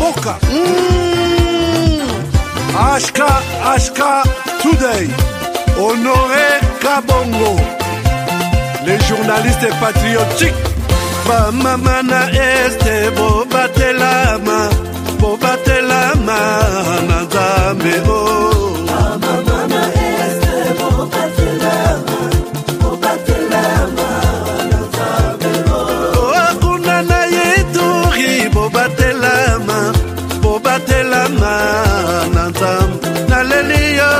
Mboka. HK Today, Honoré Kabongo, les journalistes patriotiques. Bamamana este bobatelama, bobatelama nazambe o. Bamamana este bobatelama, bobatelama nazambe o. Akuna na yeturi bobatelama, bobatelama nazambe naleliyo.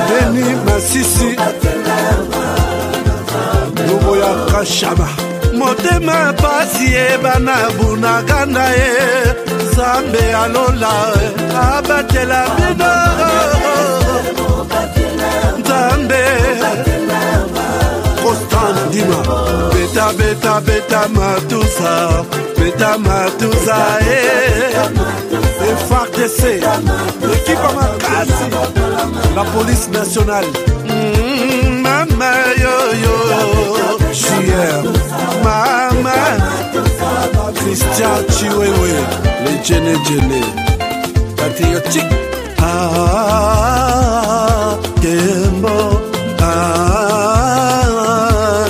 Beni Masisi. Kashama motema pasi ebana bunaganda zambe alola abatela bino zambe Constant Dima beta matusa FARDC l'équipe à Makasi la police nationale mama yo Chier, Mama, Christian Chiwewe, les Djene, patriotique. Kembo,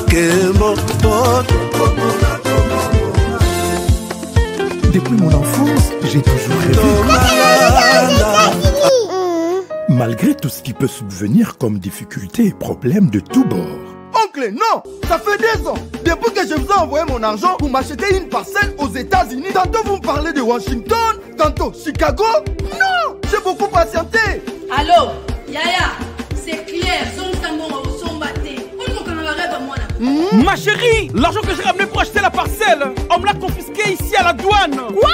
Kembo. Depuis mon enfance, j'ai toujours rêvé. Malgré tout ce qui peut subvenir comme difficultés et problèmes de tous bords. Oncle, non, ça fait 2 ans. Depuis que je vous ai envoyé mon argent pour m'acheter une parcelle aux États-Unis, tantôt vous me parlez de Washington, tantôt Chicago. Non, j'ai beaucoup patienté. Allô, Yaya, c'est clair, Ma chérie, l'argent que j'ai ramené pour acheter la parcelle, on me l'a confisqué ici à la douane. Quoi?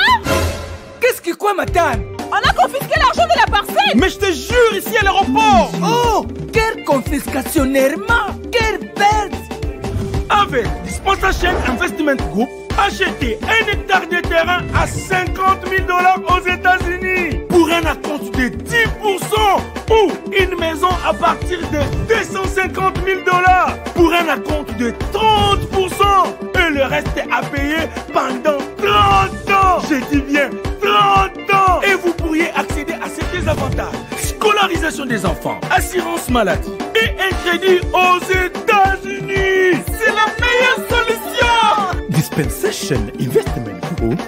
Qu'est-ce que quoi, madame? On a confisqué l'argent de la parcelle. Mais je te jure, ici à l'aéroport. Oh, quelle confiscationnairement, quelle perte. Avec Dispensation Investment Group, achetez 1 hectare de terrain à $50 000 aux États-Unis pour un acompte de 10% ou une maison à partir de $250 000 pour un acompte de 30% et le reste est à payer pendant 30 ans. Je dis bien 30 ans. Et vous pourriez accéder à ces désavantages: scolarisation des enfants, assurance maladie et un crédit aux États-Unis. C'est la meilleure solution. Dispensation Investment Group,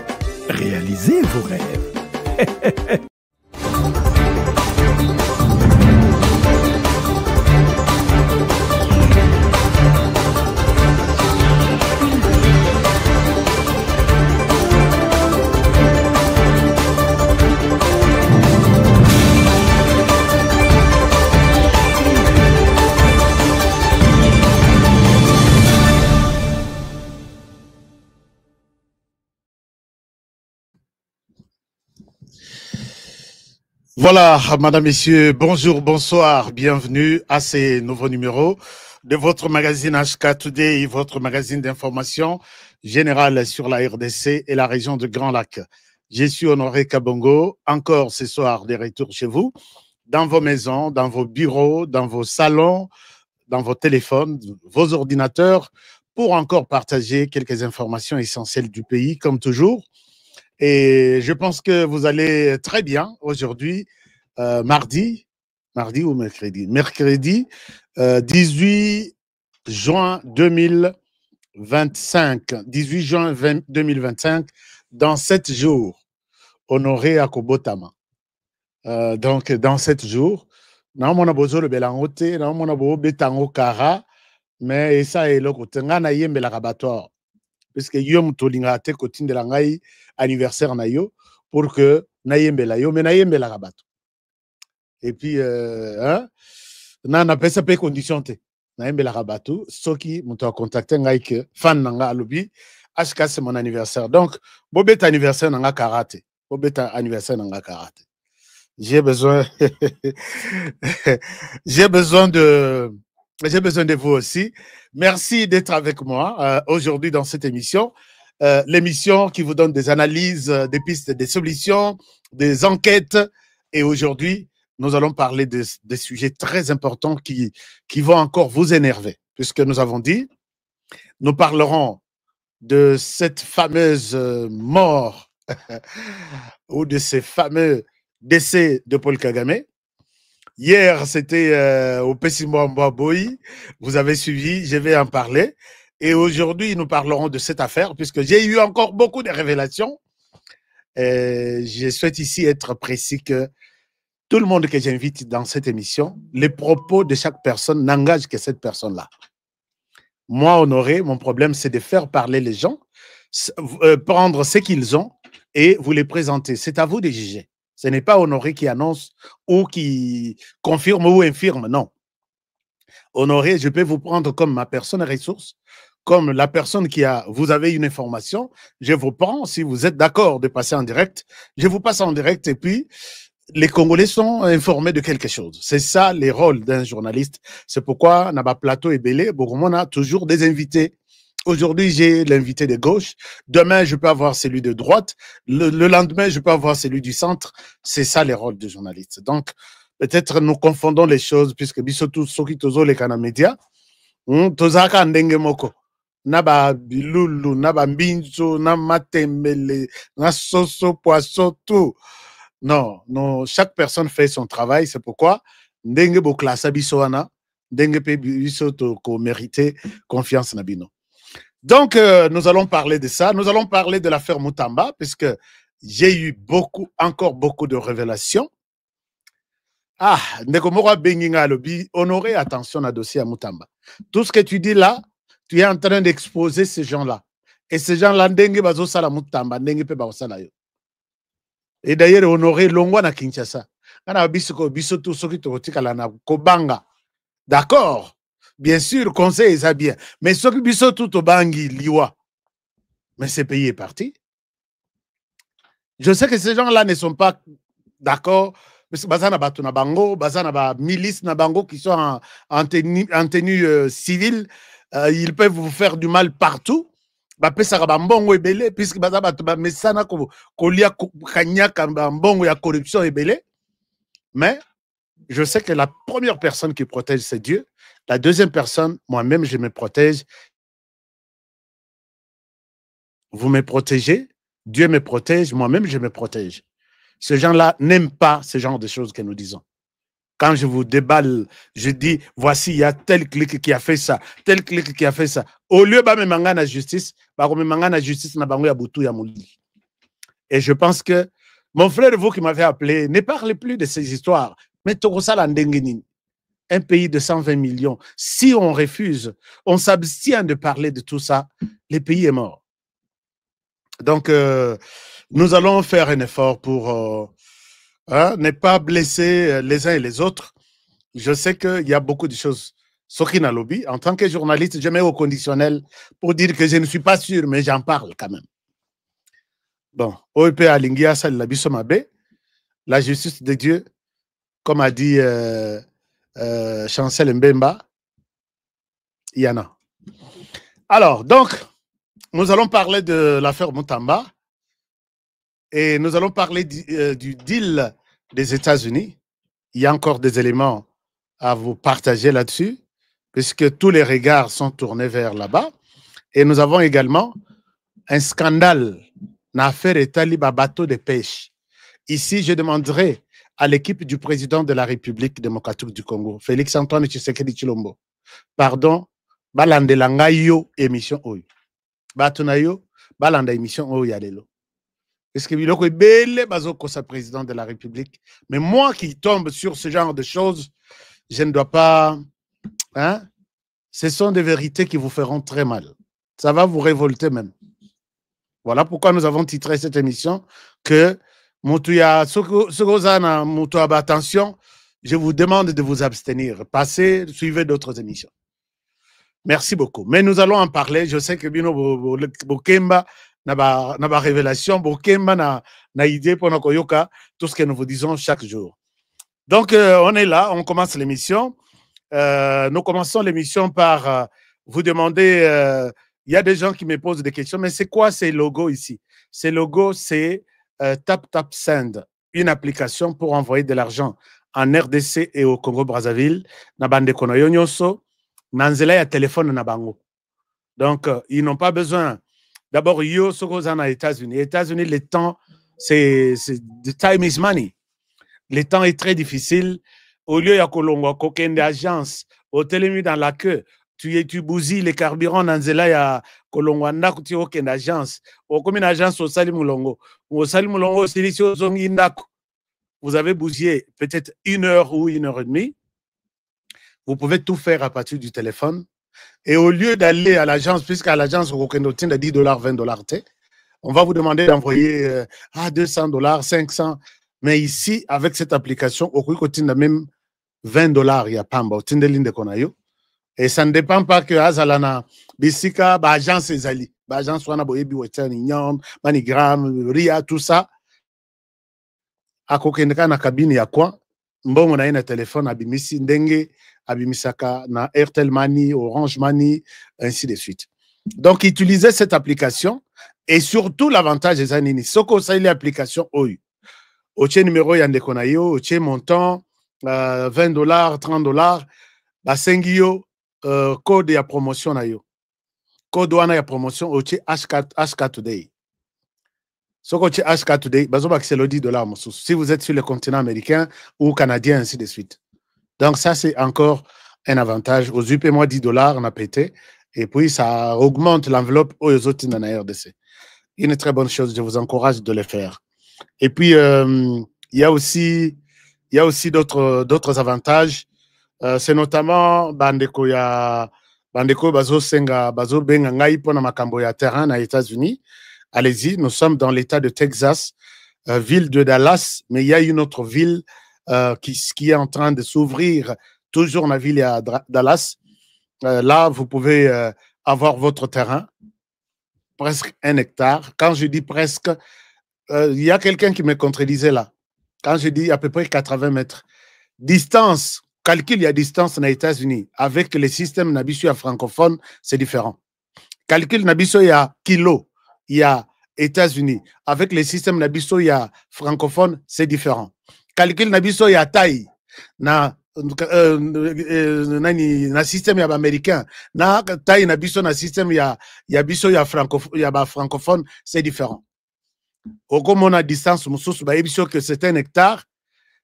réalisez vos rêves. Voilà, madame, messieurs, bonjour, bonsoir, bienvenue à ces nouveaux numéros de votre magazine HK Today, votre magazine d'information générale sur la RDC et la région de Grand Lac. Je suis Honoré Kabongo, encore ce soir de retour chez vous, dans vos maisons, dans vos bureaux, dans vos salons, dans vos téléphones, vos ordinateurs, pour encore partager quelques informations essentielles du pays, comme toujours. Et je pense que vous allez très bien aujourd'hui, mardi ou mercredi, 18 juin 2025, 18 juin 2025, dans 7 jours, honoré à Kobotama. Donc, dans 7 jours, nous avons besoin de Belangote, nous avons besoin de Kara, mais ça est le côté, nous avons besoin rabattoir. Parce que yom tolinga te kotin de la ngai anniversaire na yo pour que nayembela yo mais nayembela rabato. Et puis na pesa pe condition te nayembela rabato soki muto contacter ngai que fan nanga alobi HK c'est mon anniversaire. Donc bobet anniversaire nanga karate. Bobet anniversaire nanga karate. J'ai besoin j'ai besoin de vous aussi. Merci d'être avec moi aujourd'hui dans cette émission. L'émission qui vous donne des analyses, des pistes, des solutions, des enquêtes. Et aujourd'hui, nous allons parler des sujets très importants qui vont encore vous énerver. Puisque nous avons dit, nous parlerons de cette fameuse mort ou de ces fameux décès de Paul Kagame. Hier, c'était au Pessimboa Boy. Vous avez suivi, je vais en parler. Et aujourd'hui, nous parlerons de cette affaire, puisque j'ai eu encore beaucoup de révélations. Je souhaite ici être précis que tout le monde que j'invite dans cette émission, les propos de chaque personne n'engagent que cette personne-là. Moi, Honoré, mon problème, c'est de faire parler les gens, prendre ce qu'ils ont et vous les présenter. C'est à vous de juger. Ce n'est pas Honoré qui annonce ou qui confirme ou infirme, non. Honoré, je peux vous prendre comme ma personne ressource, comme la personne qui a, vous avez une information, je vous prends, si vous êtes d'accord de passer en direct, je vous passe en direct et puis les Congolais sont informés de quelque chose. C'est ça les rôles d'un journaliste. C'est pourquoi Naba Plateau et Belé, on a toujours des invités. Aujourd'hui, j'ai l'invité de gauche. Demain, je peux avoir celui de droite. Le lendemain, je peux avoir celui du centre. C'est ça les rôles du journaliste. Donc, peut-être nous confondons les choses puisque bisotu soki tozo les kana média, tozaka ndenge moko. Naba bilulu, naba mbinzo, na matembele, na soso poisson tout. Non, non, chaque personne fait son travail. C'est pourquoi ndenge bo klasa biso wana, ndenge pe biso to ko mériter confiance na bino. Donc, nous allons parler de ça. Nous allons parler de l'affaire Mutamba, puisque j'ai eu encore beaucoup de révélations. Ah, Nekomora Benginga Lobi, honoré, attention à dossier à Mutamba. Tout ce que tu dis là, tu es en train d'exposer ces gens-là. Et ces gens-là, ndenge bazo sala Mutamba, ndenge pe baosala yo. Et d'ailleurs, honoré Longwa na Kinshasa. Kana biso tout ce qui te retika la na Kobanga. D'accord. Bien sûr, conseil, ça bien. Mais ce qui biso tout au bangi, liwa. Mais ce pays est parti. Je sais que ces gens-là ne sont pas d'accord. Bazana Batuna Bango, Bazana ba milice na Bango qui sont en tenue civile. Ils peuvent vous faire du mal partout. Puisque Bazana Kolia Kanyaka Mbongo ya corruption et belé. Mais je sais que la première personne qui protège, c'est Dieu. La deuxième personne, moi-même, je me protège. Vous me protégez, Dieu me protège, moi-même, je me protège. Ces gens-là n'aiment pas ce genre de choses que nous disons. Quand je vous déballe, je dis, voici, il y a tel clic qui a fait ça, tel clic qui a fait ça. Au lieu de me mangan la justice, et je pense que, mon frère, vous qui m'avez appelé, ne parlez plus de ces histoires. Mais Torosa Landengenin. Un pays de 120 millions, si on refuse, on s'abstient de parler de tout ça, le pays est mort. Donc, nous allons faire un effort pour ne pas blesser les uns et les autres. Je sais qu'il y a beaucoup de choses. Sokina Lobby, en tant que journaliste, je mets au conditionnel pour dire que je ne suis pas sûr, mais j'en parle quand même. Bon, OEP Alingia Salabisomabe, la justice de Dieu, comme a dit Chancel Mbemba, il y en a. Alors, donc, nous allons parler de l'affaire Mutamba et nous allons parler du deal des États-Unis. Il y a encore des éléments à vous partager là-dessus, puisque tous les regards sont tournés vers là-bas. Et nous avons également un scandale, une affaire État-Libre bateau de pêche. Ici, je demanderai à l'équipe du président de la République démocratique du Congo, Félix-Antoine Tshisekedi Tshilombo, pardon, balandelanga yo émission oyo. Batuna yo, balanda émission oyo yalelo. Est-ce que biloko ebele bazoko sa président de la République? Mais moi qui tombe sur ce genre de choses, je ne dois pas, hein? Ce sont des vérités qui vous feront très mal. Ça va vous révolter même. Voilà pourquoi nous avons titré cette émission que attention, je vous demande de vous abstenir. Passez, suivez d'autres émissions. Merci beaucoup. Mais nous allons en parler. Je sais que Bino Bokemba n'a révélation, Bokemba n'a idée pour Nakoyoka, tout ce que nous vous disons chaque jour. Donc, on est là, on commence l'émission. Nous commençons l'émission par vous demander, il y a des gens qui me posent des questions, mais c'est quoi ces logos ici? Ces logos, c'est TapTapSend, une application pour envoyer de l'argent en RDC et au Congo-Brazzaville, na bande konoyo nyonso, na nzela ya téléphone na bango. Donc, ils n'ont pas besoin D'abord, yo, ce qu'on a aux États-Unis. États-Unis, le temps, the time is money. Le temps est très difficile. Au lieu de Kolongo, aucune agence, au télémi dans la queue, tu bousilles les carburants dans Zela ya Kolongo, tu n'as aucune agence. Comme une agence au Salimulongo. Au Salimulongo, vous avez bousillé peut-être 1 heure ou 1 heure et demie. Vous pouvez tout faire à partir du téléphone. Et au lieu d'aller à l'agence, puisqu'à l'agence, vous avez $10, $20, on va vous demander d'envoyer 200 $, 500. Mais ici, avec cette application, au coût même $20, il y a Pamba, et ça ne dépend pas que Azalana, Bissika, agence Ezali, agence Wana Boyebi, Western Union, Manigram, RIA, tout ça. À Kokendeka na cabine, il y a quoi? Mbongo na un téléphone, Abimisi Ndenge, Abimisaka, na Airtel Money, Orange Money, ainsi de suite. Donc, utilisez cette application et surtout l'avantage des années. Soko ça, il y a l'application OU. Oche numéro yandekonayo, oche montant, $20, $30, basengio, code ya promotion na yo. Code wana ya promotion, oche HK Today. Soko oche HK Today, bazoba c'est le $10 si vous êtes sur le continent américain ou canadien, ainsi de suite. Donc ça, c'est encore un avantage. Aux UP, moi, $10, on a pété. Et puis, ça augmente l'enveloppe aux autres dans la RDC. Une très bonne chose, je vous encourage de le faire. Et puis, il y a aussi d'autres avantages. C'est notamment Bandeko Bazo Senga, Bazo Benga Ngai Pona Makambo ya terrain aux États-Unis. Allez-y, nous sommes dans l'État de Texas, ville de Dallas, mais il y a une autre ville qui est en train de s'ouvrir, toujours dans la ville à Dallas. Là, vous pouvez avoir votre terrain, presque 1 hectare. Quand je dis presque, il y a quelqu'un qui me contredisait là. Quand je dis à peu près 80 mètres. Distance, calcul, il y a distance aux États-Unis. Avec le système Nabiso francophone, c'est différent. Calcul Nabiso, il y a kilo, il y a États-Unis. Avec le système Nabiso, il y a francophone, c'est différent. Calcul Nabiso, il y a taille. Na système américain. Na taille Nabiso, na système, il y a biso, il y a francophone, c'est différent. Au comme on a distance, que c'est 1 hectare,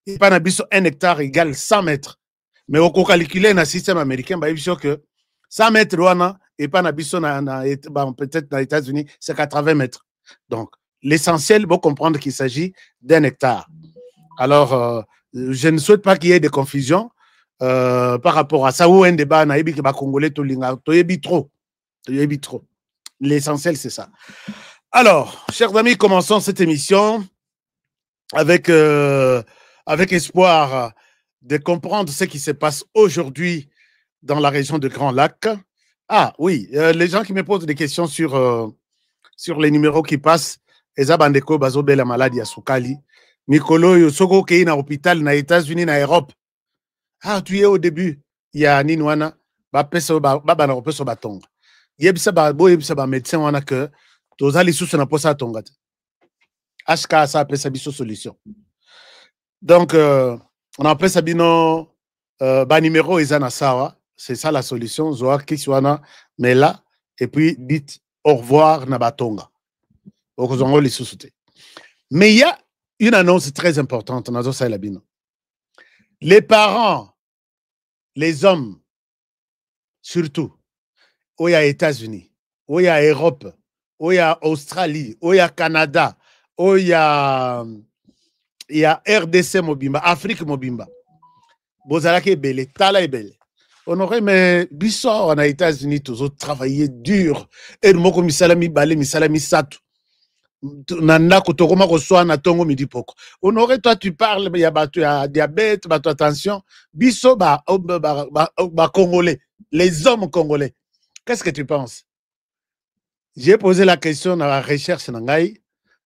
et pas 1 hectare égale 100 mètres. Mais au calculer un système américain, que 100 mètres, et pas peut-être dans les États-Unis, c'est 80 mètres. Donc, l'essentiel, vous comprendre qu'il s'agit d'1 hectare. Alors, je ne souhaite pas qu'il y ait de confusion par rapport à ça, ou un débat, Congolais, trop. L'essentiel, c'est ça. Alors, chers amis, commençons cette émission avec espoir de comprendre ce qui se passe aujourd'hui dans la région de Grand Lac. Ah oui, les gens qui me posent des questions sur les numéros qui passent, Ezabandeko Bazobe la maladie à Soukali, Mikolo Yosoko qui est dans l'hôpital dans les États-Unis, dans l'Europe. Ah, tu es au début, il y a Ninwana, Babana Opeso Batonga. Yebsa médecin wana que tozali sous na posa tonga. HK ça appelle ça biso solution. Donc on appelle ça bino numéro ezana sawa, c'est ça la solution, zoa kiswana mais là et puis dites au revoir na batonga. Mais il y a une annonce très importante nazo ça la bino. Les parents, les hommes surtout où il y a États-Unis, où il y a Europe, où il y a Australie, où il y a Canada, où il y a RDC Mobimba, Afrique Mobimba. Bozalaki Bele, Tala et Bele. On aurait, mais Bissor, on a États-Unis, tous autres travaillé dur. Et nous, comme Misalami Balé, Misalami Satou. Nana Kotokoma Kosoa, Natongo Midipoko. On aurait, toi, tu parles, il y a diabète, attention. Bissor, Congolais, les hommes congolais. Qu'est-ce que tu penses? J'ai posé la question dans la recherche Nangaï.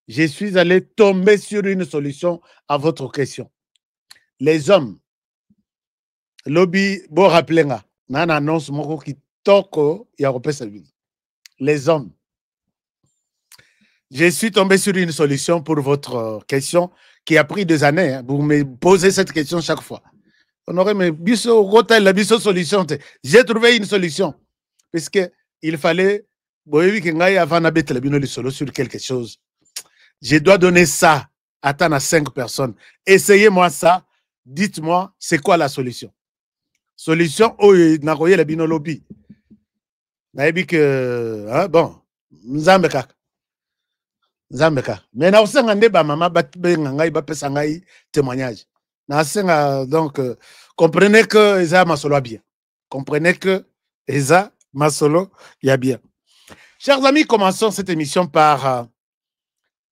Je suis allé tomber sur une solution à votre question. Les hommes, lobby, bon rappelez nga, nan annonce moko qui toko ya repesa ville. Les hommes. Je suis tombé sur une solution pour votre question qui a pris 2 années. Hein, vous me posez cette question chaque fois. On aurait mais biso hotel la biso solution. J'ai trouvé une solution puisque il fallait boyebi ke ngai avant na betela bino lisolo sur quelque chose. Je dois donner ça à 5 personnes. Essayez-moi ça. Dites-moi, c'est quoi la solution? Solution, na koye la bino lobby. Nayebi que, hein, bon, Nzambeka. Mais na osenga nde ba mama ba ngai ba pesa ngai témoignage. Na senga donc comprenez que Eza Masolo a bien. Comprenez que Eza Masolo y a bien. Chers amis, commençons cette émission par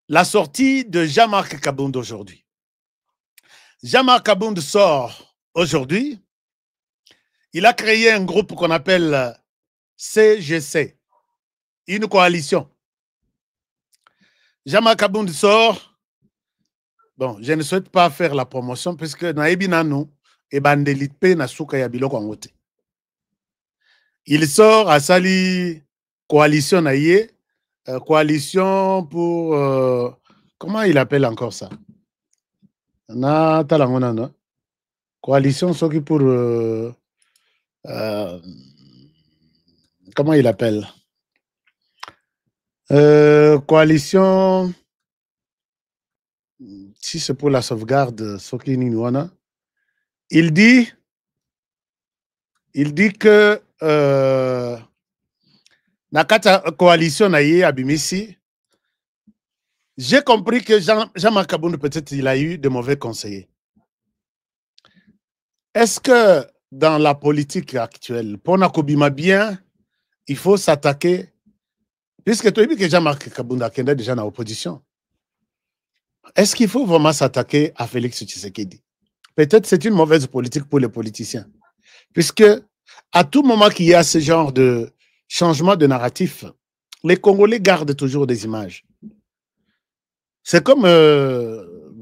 la sortie de Jean-Marc Kabound aujourd'hui. Jean-Marc Kabound sort aujourd'hui. Il a créé un groupe qu'on appelle CGC, une coalition. Jean-Marc Kabound sort. Bon, je ne souhaite pas faire la promotion puisque Naebi Nanou et Bandelit Pe Nasuka Yabilo Kwangote. Il sort à Sali coalition Naye, coalition pour. Comment il appelle encore ça? Na talangona no. Coalition soki pour. Comment il appelle? Coalition. Si c'est pour la sauvegarde, soki Ninwana. Il dit que Nakata coalition Naye Abimisi. J'ai compris que Jean-Marc Kabound, peut-être, il a eu de mauvais conseillers. Est-ce que dans la politique actuelle, pour Nakobima bien, il faut s'attaquer, puisque tu as vu que Jean-Marc Kabound est déjà dans l'opposition, est-ce qu'il faut vraiment s'attaquer à Félix Tshisekedi? Peut-être c'est une mauvaise politique pour les politiciens, puisque à tout moment qu'il y a ce genre de changement de narratif, les Congolais gardent toujours des images. C'est comme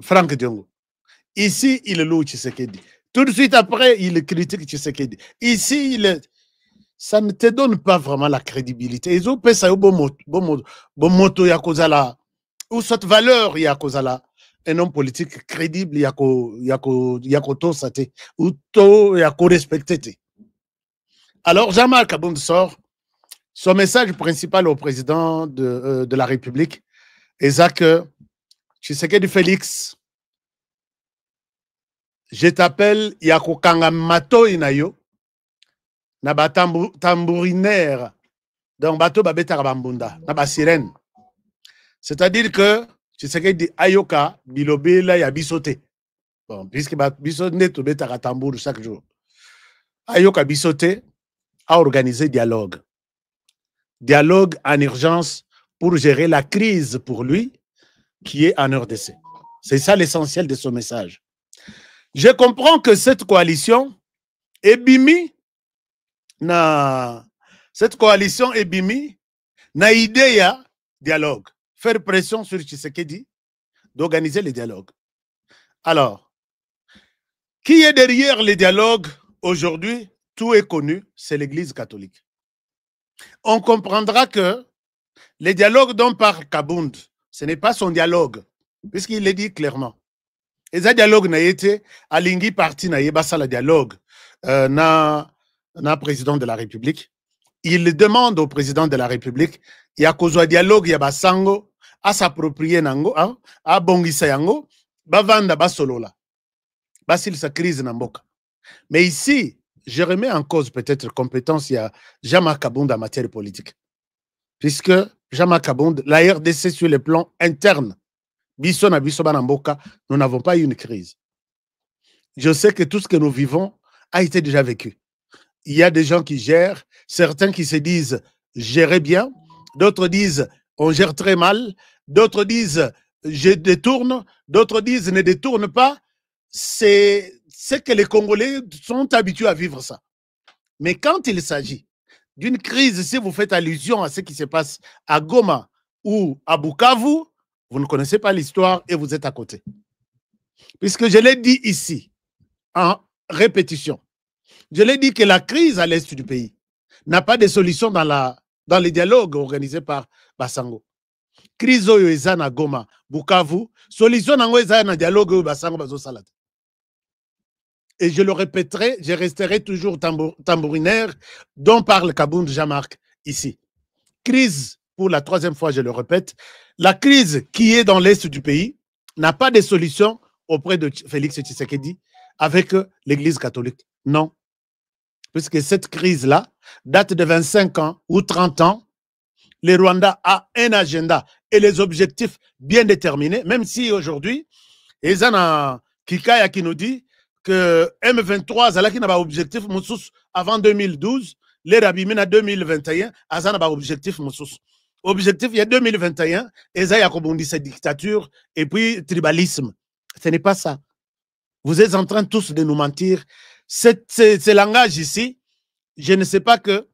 Franck Diongo. Ici, il loue Tshisekedi. Tout de suite après, il critique Tshisekedi. Ici, ça ne te donne pas vraiment la crédibilité. Ils ont fait ça au bon moto, ou cette valeur, il y a un homme politique crédible, il y a tout ça, ou tout, il y a respecté. Alors, Jean-Marc Kabound sort. Son message principal au président de la République est ça que Tshisekedi Félix, je t'appelle Yako Kangamato Inayo, na ba tambourinaire, donc bato babeta bambunda, na ba sirène. C'est-à-dire que Tshisekedi Ayoka, bilobela ya bisote. Bon, puisque bisote neto beta tambour chaque jour. Ayoka bisote a organisé dialogue. Dialogue en urgence pour gérer la crise pour lui qui est en RDC. C'est ça l'essentiel de son message. Je comprends que cette coalition est bimi na idée ya dialogue. Faire pression sur Tshisekedi d'organiser le dialogue. Alors, qui est derrière le dialogue aujourd'hui? Tout est connu, c'est l'Église catholique. On comprendra que le dialogue dont parle Kabound, ce n'est pas son dialogue, puisqu'il le dit clairement. Et ce dialogue n'a été à l'ingui parti n'a pas le dialogue na président de la République. Il demande au président de la République, il y a un dialogue, il y a basango à s'approprier nango, à bongisa yango, bavanda basolola, basil sa crise namboka. Mais ici, je remets en cause peut-être compétence il y a Jean-Marc Kabound en matière politique, puisque Jean-Marc Kabound, la RDC sur le plan interne, nous n'avons pas eu une crise. Je sais que tout ce que nous vivons a été déjà vécu. Il y a des gens qui gèrent, certains qui se disent gérer bien, d'autres disent on gère très mal, d'autres disent je détourne, d'autres disent ne détourne pas. C'est que les Congolais sont habitués à vivre ça. Mais quand il s'agit d'une crise, si vous faites allusion à ce qui se passe à Goma ou à Bukavu, vous ne connaissez pas l'histoire et vous êtes à côté. Puisque je l'ai dit ici, en répétition, je l'ai dit que la crise à l'est du pays n'a pas de solution dans les dialogues organisés par Basango. Crise oyo eza na Goma, Bukavu, solution nango eza na dialogue oyo Basango bazo salade. Et je le répéterai, je resterai toujours tambourinaire dont parle Kabound Jean-Marc ici. crise, pour la troisième fois, je le répète, la crise qui est dans l'Est du pays n'a pas de solution auprès de Félix Tshisekedi avec l'Église catholique. Non. Puisque cette crise-là date de 25 ans ou 30 ans, le Rwanda a un agenda et les objectifs bien déterminés, même si aujourd'hui, Ezana Kikaya qui nous dit que M23 a un objectif avant 2012, les Rabimina 2021, Azana a un objectif. Objectif, il y a 2021, Ezaya Kobundi, c'est dictature et puis tribalisme. Ce n'est pas ça. Vous êtes en train tous de nous mentir. Ce langage ici, je ne sais pas que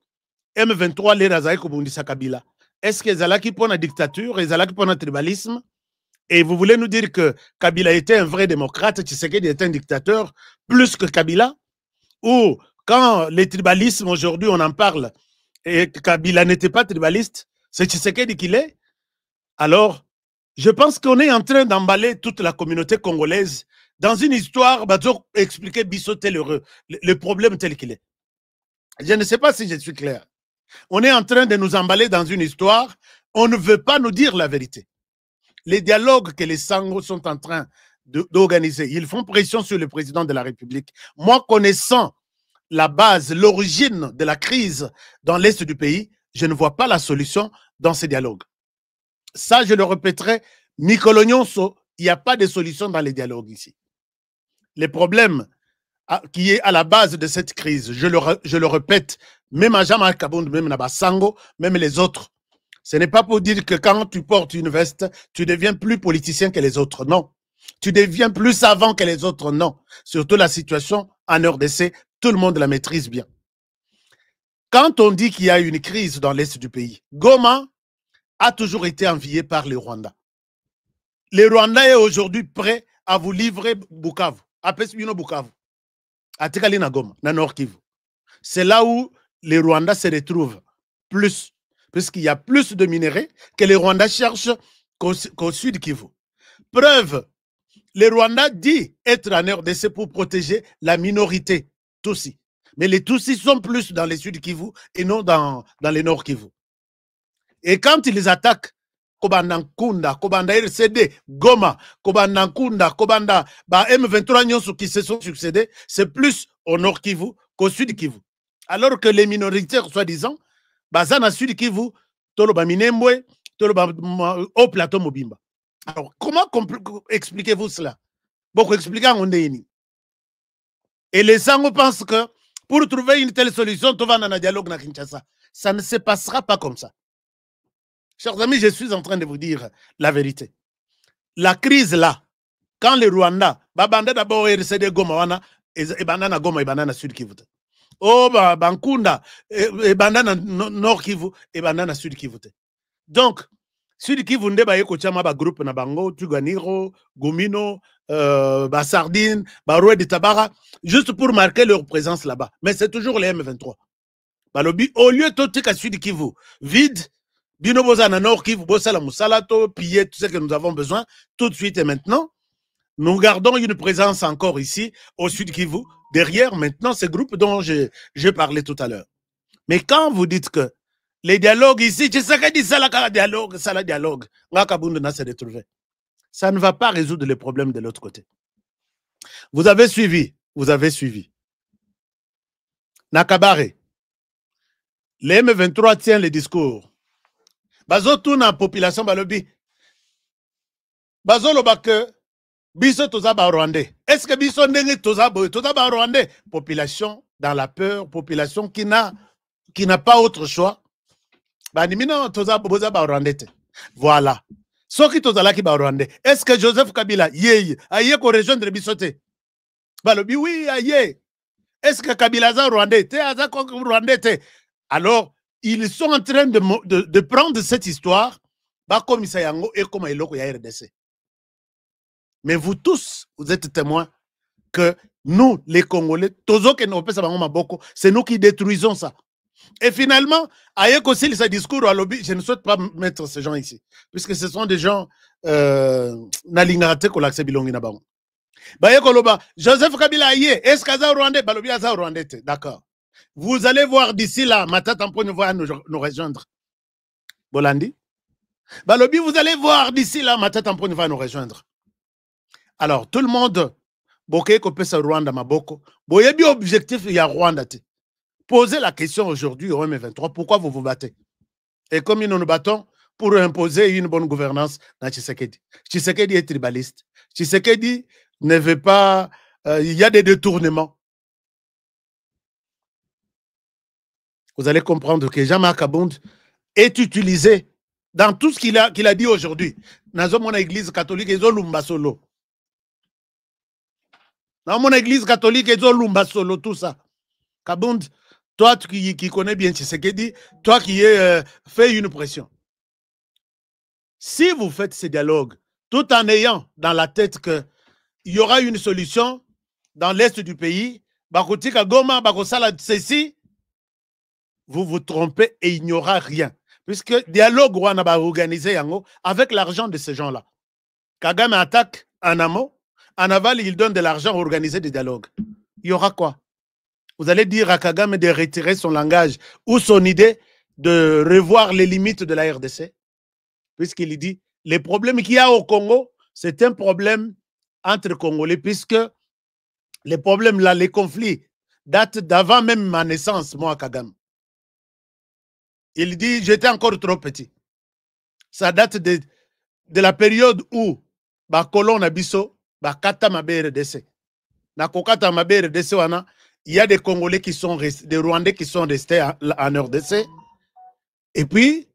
M23, les Razai Kobundi, c'est Kabila. Est-ce que Ezala qui prend la dictature, Ezala qui prend le tribalisme? Et vous voulez nous dire que Kabila était un vrai démocrate, Tshisekedi était un dictateur, plus que Kabila? Ou quand les tribalismes, aujourd'hui, on en parle, et Kabila n'était pas tribaliste, c'est Tshisekedi qui l'est? Alors, je pense qu'on est en train d'emballer toute la communauté congolaise dans une histoire, expliquer Bissoté le problème tel qu'il est. Je ne sais pas si je suis clair. On est en train de nous emballer dans une histoire, on ne veut pas nous dire la vérité. Les dialogues que les Sango sont en train d'organiser, ils font pression sur le président de la République. Moi, connaissant la base, l'origine de la crise dans l'Est du pays, je ne vois pas la solution dans ces dialogues. Ça, je le répéterai, Nicolo Nyonso, il n'y a pas de solution dans les dialogues ici. Le problème qui est à la base de cette crise, je le répète, même à Jama Kabound, même à Sango, même les autres, ce n'est pas pour dire que quand tu portes une veste, tu deviens plus politicien que les autres, non. Tu deviens plus savant que les autres, non. Surtout la situation en RDC, tout le monde la maîtrise bien. Quand on dit qu'il y a une crise dans l'Est du pays, Goma a toujours été envié par les Rwandais. Le Rwanda est aujourd'hui prêt à vous livrer Bukavu, à Pesbino Bukavu, à Tekalina Goma, dans Nord Kivu. C'est là où les Rwandais se retrouvent plus, puisqu'il y a plus de minéraux que les Rwandais cherchent qu'au sud Kivu. Preuve, les Rwandais disent être en RDC pour protéger la minorité Tutsi. Mais les Tutsis sont plus dans les sud Kivu et non dans les nord Kivu. Et quand ils attaquent Kobanda Nkunda, Kobanda RCD, Goma, Kobanda Nkunda, Kobanda M23 Nyonso qui se sont succédés, c'est plus au nord Kivu qu'au sud Kivu. Alors que les minoritaires, soi-disant, Bazana sud Kivu, Toloba Minembwe, Toloba au plateau Mobimba. Alors, comment expliquez-vous cela? Beaucoup expliquer en Ondéini. Et les Sango pensent que pour trouver une telle solution, tu vas dans un dialogue na Kinshasa. Ça ne se passera pas comme ça. Chers amis, je suis en train de vous dire la vérité. La crise là, quand les Rwandais, Babanda d'abord RCD Goma wana, et Bandana Goma et Bandana Sud Kivu. Oh, Bankunda, et Bandana Nord Kivu, et Bandana Sud Kivu. Donc, Sud Kivu nde ba yeko chama ba groupe na bango, Tuganiro, Gomino, Sardine, Roué de Tabara, juste pour marquer leur présence là-bas. Mais c'est toujours les M23. Balobi, au lieu de tout Sud Kivu, vide, Bino Bozana Nord Kivu, Bosala Moussalato, piller tout ce que nous avons besoin, tout de suite et maintenant, nous gardons une présence encore ici, au Sud Kivu, derrière maintenant ces groupes dont j'ai parlé tout à l'heure. Mais quand vous dites que les dialogues ici, tu sais que dit ça la dialogue, ça la dialogue, ça ne va pas résoudre les problèmes de l'autre côté. Vous avez suivi. Nakabare, les M23 tient le discours. Bazo tout na population balobi. Bazo lobake biso toza ba Rwandais. Est-ce que biso ndenge toza ba Rwandais? Population dans la peur, population qui n'a pas autre choix. Banimina toza boza ba Rwandais. Voilà. Soki toza la ki ba Rwandais. Est-ce que Joseph Kabila aye ko rejoindre bisote? Balobi oui aye. Est-ce que Kabila za Rwandais te aza ko Rwandais te? Alors ils sont en train de prendre cette histoire, comme Isayango et comme Eloko ya RDC. Mais vous tous, vous êtes témoins que nous, les Congolais, c'est nous qui détruisons ça. Et finalement, avec aussi ce discours à lobby, je ne souhaite pas mettre ces gens ici, puisque ce sont des gens Joseph Kabila est-ce qu'Aza Rwandais? D'accord. Vous allez voir d'ici là, ma tête en point de voir nous rejoindre. Bolandi. Balobi, vous allez voir d'ici là, ma tête en point va nous rejoindre. Alors, tout le monde, Boké Kopesa Rwanda Maboko, Boyebi objectif, il y a Rwanda. Posez la question aujourd'hui au M23, pourquoi vous vous battez? Et comme nous nous battons pour imposer une bonne gouvernance dans Tshisekedi. Tshisekedi est tribaliste. Tshisekedi ne veut pas, il y a des détournements. Vous allez comprendre que Jean-Marc Abound est utilisé dans tout ce qu'il a dit aujourd'hui. Dans mon église catholique, ils ont lumba solo. Dans mon église catholique, ils ont lumba solo, tout ça. Kabound, toi qui connais bien Tshisekedi, toi qui fait une pression. Si vous faites ces dialogues, tout en ayant dans la tête qu'il y aura une solution dans l'est du pays, Bakotika Goma, Bakosala ceci, vous vous trompez et il n'y aura rien. Puisque dialogue on a organisé avec l'argent de ces gens-là. Kagame attaque en amont, en aval, il donne de l'argent pour organiser des dialogues. Il y aura quoi? Vous allez dire à Kagame de retirer son langage ou son idée de revoir les limites de la RDC? Puisqu'il dit, les problèmes qu'il y a au Congo, c'est un problème entre Congolais, puisque les problèmes là, les conflits, datent d'avant même ma naissance, moi, Kagame. Il dit, j'étais encore trop petit. Ça date de la période où ba colon abisso, ba kata mabere dese. Na kokata mabere dese wana, il y a des Congolais qui sont restés, des Rwandais qui sont restés en RDC. Et puis,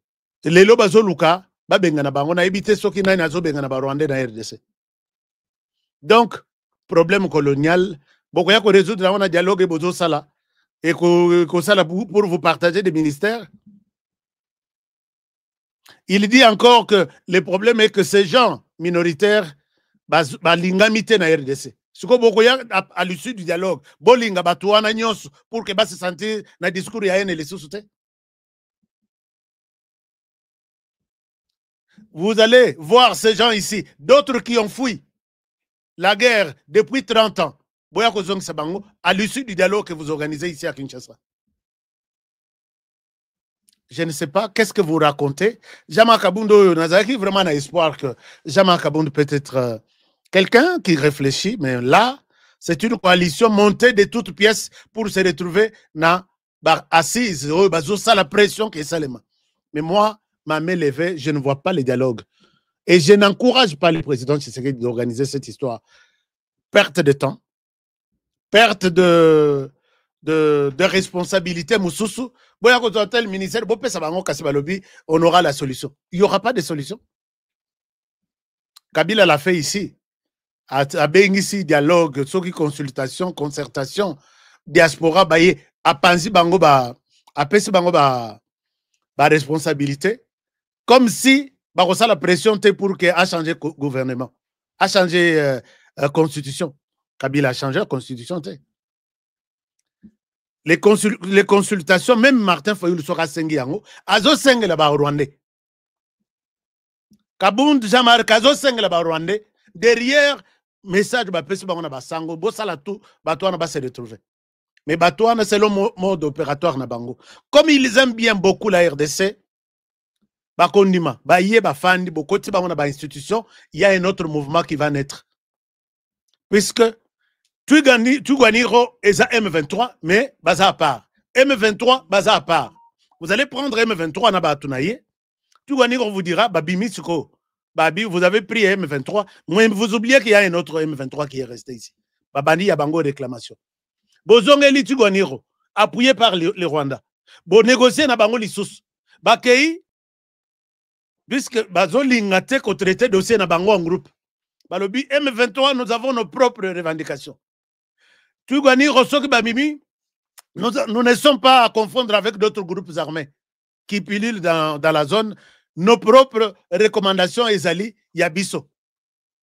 les Lobazoluka, ba bengana bango na ebité soki na nazo bengana ba Rwandais na RDC. Donc, problème colonial, beaucoup ya ko résoudre dans un dialogue et bozo sala et ko sala pour vous partager des ministères. Il dit encore que le problème est que ces gens minoritaires lingamité na RDC. Ce que beaucoup à l'issue du dialogue, bolinga batuana nyos pour que se sentir na discours ya ene les sous-soutés. Vous allez voir ces gens ici, d'autres qui ont fui la guerre depuis 30 ans. À l'issue du dialogue que vous organisez ici à Kinshasa. Je ne sais pas, qu'est-ce que vous racontez? Jean-Marc Abound, Nazaki, vraiment a espoir que Jean-Marc Abound peut être quelqu'un qui réfléchit, mais là, c'est une coalition montée de toutes pièces pour se retrouver assise, ça la pression qui est seulement. Mais moi, ma main levée, je ne vois pas les dialogues. Et je n'encourage pas le président Tshisekedi d'organiser cette histoire. Perte de temps, perte de responsabilité, Moussoussou. Le ministère, on aura la solution. Il n'y aura pas de solution. Kabila l'a fait ici. À ici, dialogue, consultation, concertation, diaspora, à Panzi Bango, à Pessi Bango, responsabilité. Comme si la pression était pour qu'il a changé gouvernement, a changé constitution. Kabila a changé la constitution. Les consultations, même Martin Fayoul sera sengi yango, azo sengi la ba Rwandais. Kabound Jamar kazo sengi la ba Rwandais. Derrière, message ba pesi bango na ba sango, bo sala tout, batouana ba se retrouver. Mais batouana c'est le mode opératoire na bango. Comme ils aiment bien beaucoup la RDC, ba kondima, ba yé ba fandi, bo koti bango na ba institution, il y a un autre mouvement qui va naître. Puisque Tuganiro est à M23, mais baza à part. M23, baza à part. Vous allez prendre M23 na Batounaye. Tuganiro vous dira, Babi Mitsuko, Babi, vous avez pris M23, mais vous oubliez qu'il y a un autre M23 qui est resté ici. Babani Yabango réclamation. Bozongeli Tuganiro, appuyé par les Rwandais. Bon négocier na bango lissus. Bakei, puisque bazo lingate ko traité dossier na bango en groupe. Balobi M23, nous avons nos propres revendications. Tuganiro soki bamimi, nous ne sommes pas à confondre avec d'autres groupes armés qui pilulent dans la zone. Nos propres recommandations, Ezali, Yabiso.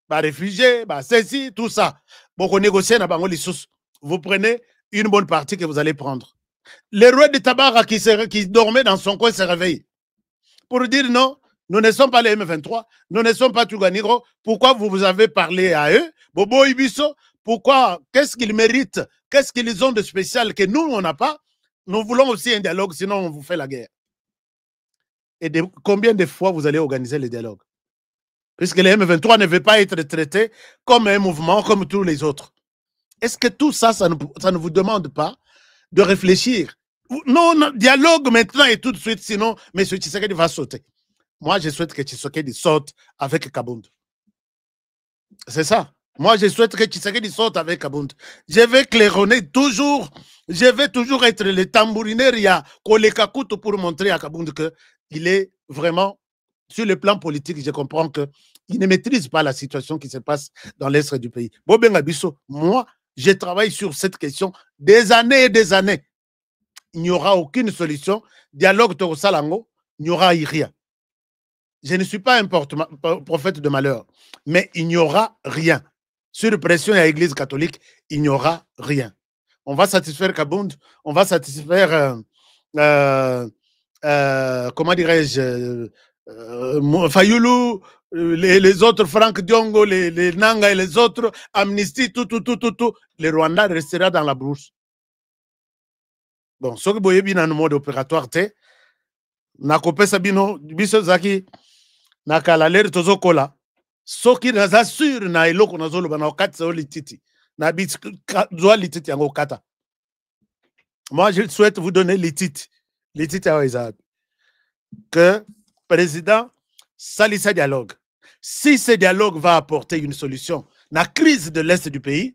Bah, réfugiés, bah, ceci, tout ça. Bon, on négocie na bango lissus. Vous prenez une bonne partie que vous allez prendre. Le roi de Tabara qui dormait dans son coin se réveille. Pour dire non, nous ne sommes pas les M23, nous ne sommes pas Tuganiro. Pourquoi vous avez parlé à eux? Bobo Ibiso, pourquoi? Qu'est-ce qu'ils méritent? Qu'est-ce qu'ils ont de spécial que nous, on n'a pas? Nous voulons aussi un dialogue, sinon on vous fait la guerre. et combien de fois vous allez organiser le dialogue? Puisque le M23 ne veut pas être traité comme un mouvement comme tous les autres. Est-ce que tout ça, ça ne vous demande pas de réfléchir? Non, dialogue maintenant et tout de suite, sinon M. Tshisekedi va sauter. Moi, je souhaite que Tshisekedi saute avec Kabound. C'est ça. Moi, je souhaite que Tshisekedi saute avec Kabound. Je vais claironner toujours, je vais toujours être le tambourinaire Kolekakuto pour montrer à Kabound qu'il est vraiment, sur le plan politique, je comprends qu'il ne maîtrise pas la situation qui se passe dans l'est du pays. Bobenga Bisso, moi, je travaille sur cette question des années et des années. Il n'y aura aucune solution. Dialogue Torosalango, il n'y aura rien. Je ne suis pas un prophète de malheur, mais il n'y aura rien. Sur pression à l'Église catholique, il n'y aura rien. On va satisfaire Kabound, on va satisfaire, comment dirais-je, Fayoulou, les autres, Franck Diongo, les Nanga et les autres, Amnesty, tout. Le Rwanda restera dans la brousse. Bon, ce que vous voyez bien dans le mode opératoire, Nakope Sabino, Biso Zaki, Nakalaler Tozokola, Soki Nazasur, na eloko nazolo bana okati zo lititi, na bitzo lititi yango kata. Moi, je souhaite vous donner lititi à Oizab. Que président salissa dialogue. Si ce dialogue va apporter une solution la crise de l'Est du pays,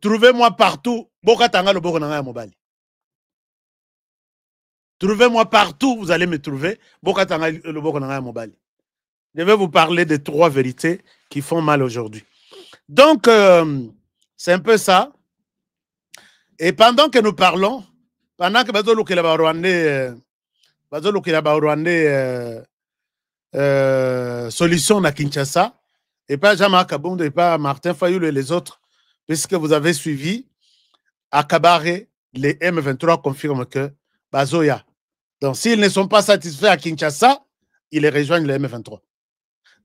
trouvez-moi partout, Bokatanga le Bokonanga Mobali. Trouvez-moi partout, vous allez me trouver, Bokatanga le Bokonanga Mobali. Je vais vous parler de 3 vérités qui font mal aujourd'hui. Donc, c'est un peu ça. Et pendant que nous parlons, pendant que Bazolo Kilaba Rwandais solution à Kinshasa, et pas Jean-Marc Kabound et pas Martin Fayoul et les autres, puisque vous avez suivi, à Kabare, les M23 confirment que Bazoya. Donc, s'ils ne sont pas satisfaits à Kinshasa, ils rejoignent les M23.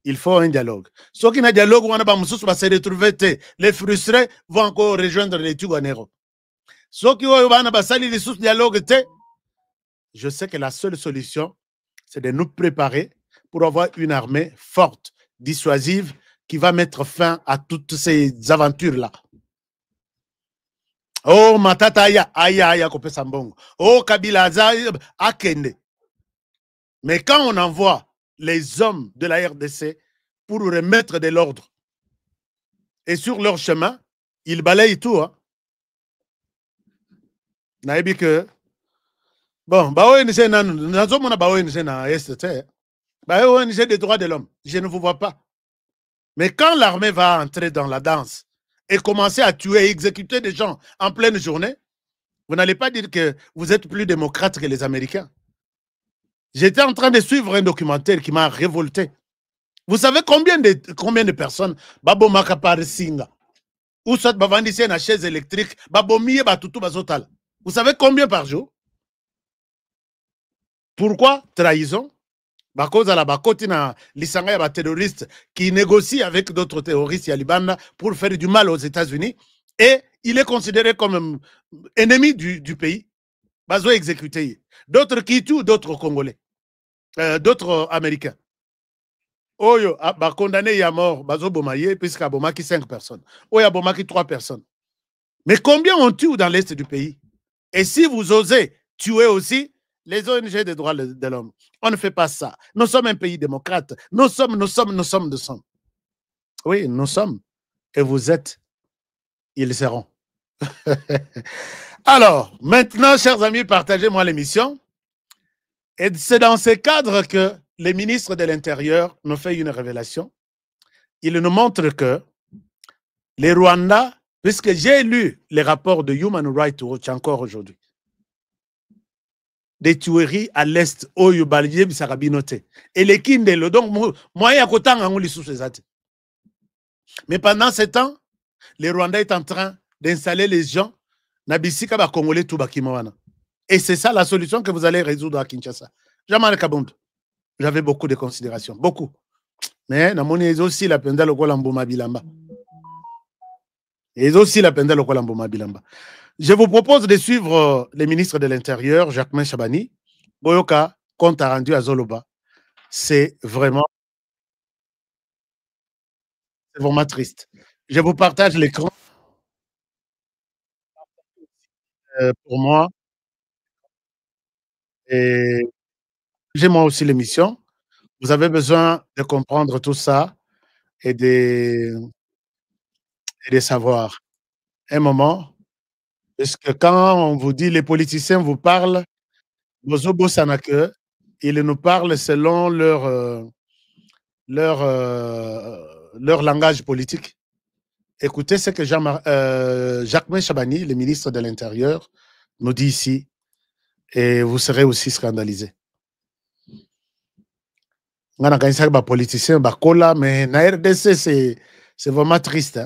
Il faut un dialogue. Ceux qui n'ont pas de dialogue, va se retrouver. Les frustrés vont encore rejoindre les Tuganero. Ceux qui ont un dialogue, je sais que la seule solution, c'est de nous préparer pour avoir une armée forte, dissuasive, qui va mettre fin à toutes ces aventures-là. Oh, Matata aya Kope Sambongo. Oh, Kabila Akende. Mais quand on envoie les hommes de la RDC pour remettre de l'ordre, et sur leur chemin, ils balayent tout. Hein. Naïbi que bon, ONG des droits de l'homme, je ne vous vois pas. Mais quand l'armée va entrer dans la danse et commencer à tuer et exécuter des gens en pleine journée, vous n'allez pas dire que vous êtes plus démocrate que les Américains. J'étais en train de suivre un documentaire qui m'a révolté. Vous savez combien de personnes Babo Makapar Singa ou soit Bavandissé na chaise électrique, Babo Miye Batutu Bazotal. Vous savez combien par jour? Pourquoi trahison? Parce à la bakoti na lisanga ya terroristes qui négocient avec d'autres terroristes Yalibanda pour faire du mal aux États-Unis et il est considéré comme ennemi du pays. Bazo exécuté. D'autres qui tuent d'autres Congolais, d'autres Américains. Oyo, ba condamné à mort, Bazo Bomaye, puisqu'à Bomaki 5 personnes. Oyo, Bomaki 3 personnes. Mais combien on tue dans l'Est du pays? Et si vous osez tuer aussi les ONG des droits de l'homme, on ne fait pas ça. Nous sommes un pays démocrate. Nous sommes. Oui, nous sommes. Et vous êtes, ils seront. Alors, maintenant, chers amis, partagez-moi l'émission. Et c'est dans ce cadre que les ministres de l'Intérieur nous fait une révélation. Ils nous montrent que les Rwandais, puisque j'ai lu les rapports de Human Rights Watch encore aujourd'hui, des tueries à l'Est, Oyo, Balye, Bisarabinote. Et les Kindelo, donc, moi, il y a autant de sous ces athées. Mais pendant ce temps, les Rwandais sont en train d'installer les gens, Nabisika ba Congolais tout bakimoana. Et c'est ça la solution que vous allez résoudre à Kinshasa. Jamal Kabound, j'avais beaucoup de considérations, beaucoup. Mais namoni ils aussi la peine le Kolamboma Bilamba. Ils aussi la peine le Kolamboma Bilamba. Je vous propose de suivre les ministres de l'Intérieur, Jacquemain Chabani, Boyoka, compte rendu à Zoloba, c'est vraiment triste. Je vous partage l'écran. Pour moi, et j'ai moi aussi l'émission. Vous avez besoin de comprendre tout ça et de savoir. Un moment, parce que quand on vous dit, les politiciens vous parlent, Bozobo Sanake, ils nous parlent selon leur langage politique. Écoutez ce que Jacques Chabani, le ministre de l'Intérieur, nous dit ici, et vous serez aussi scandalisés. On a gagné ça, les politiciens, mais na RDC, c'est vraiment triste.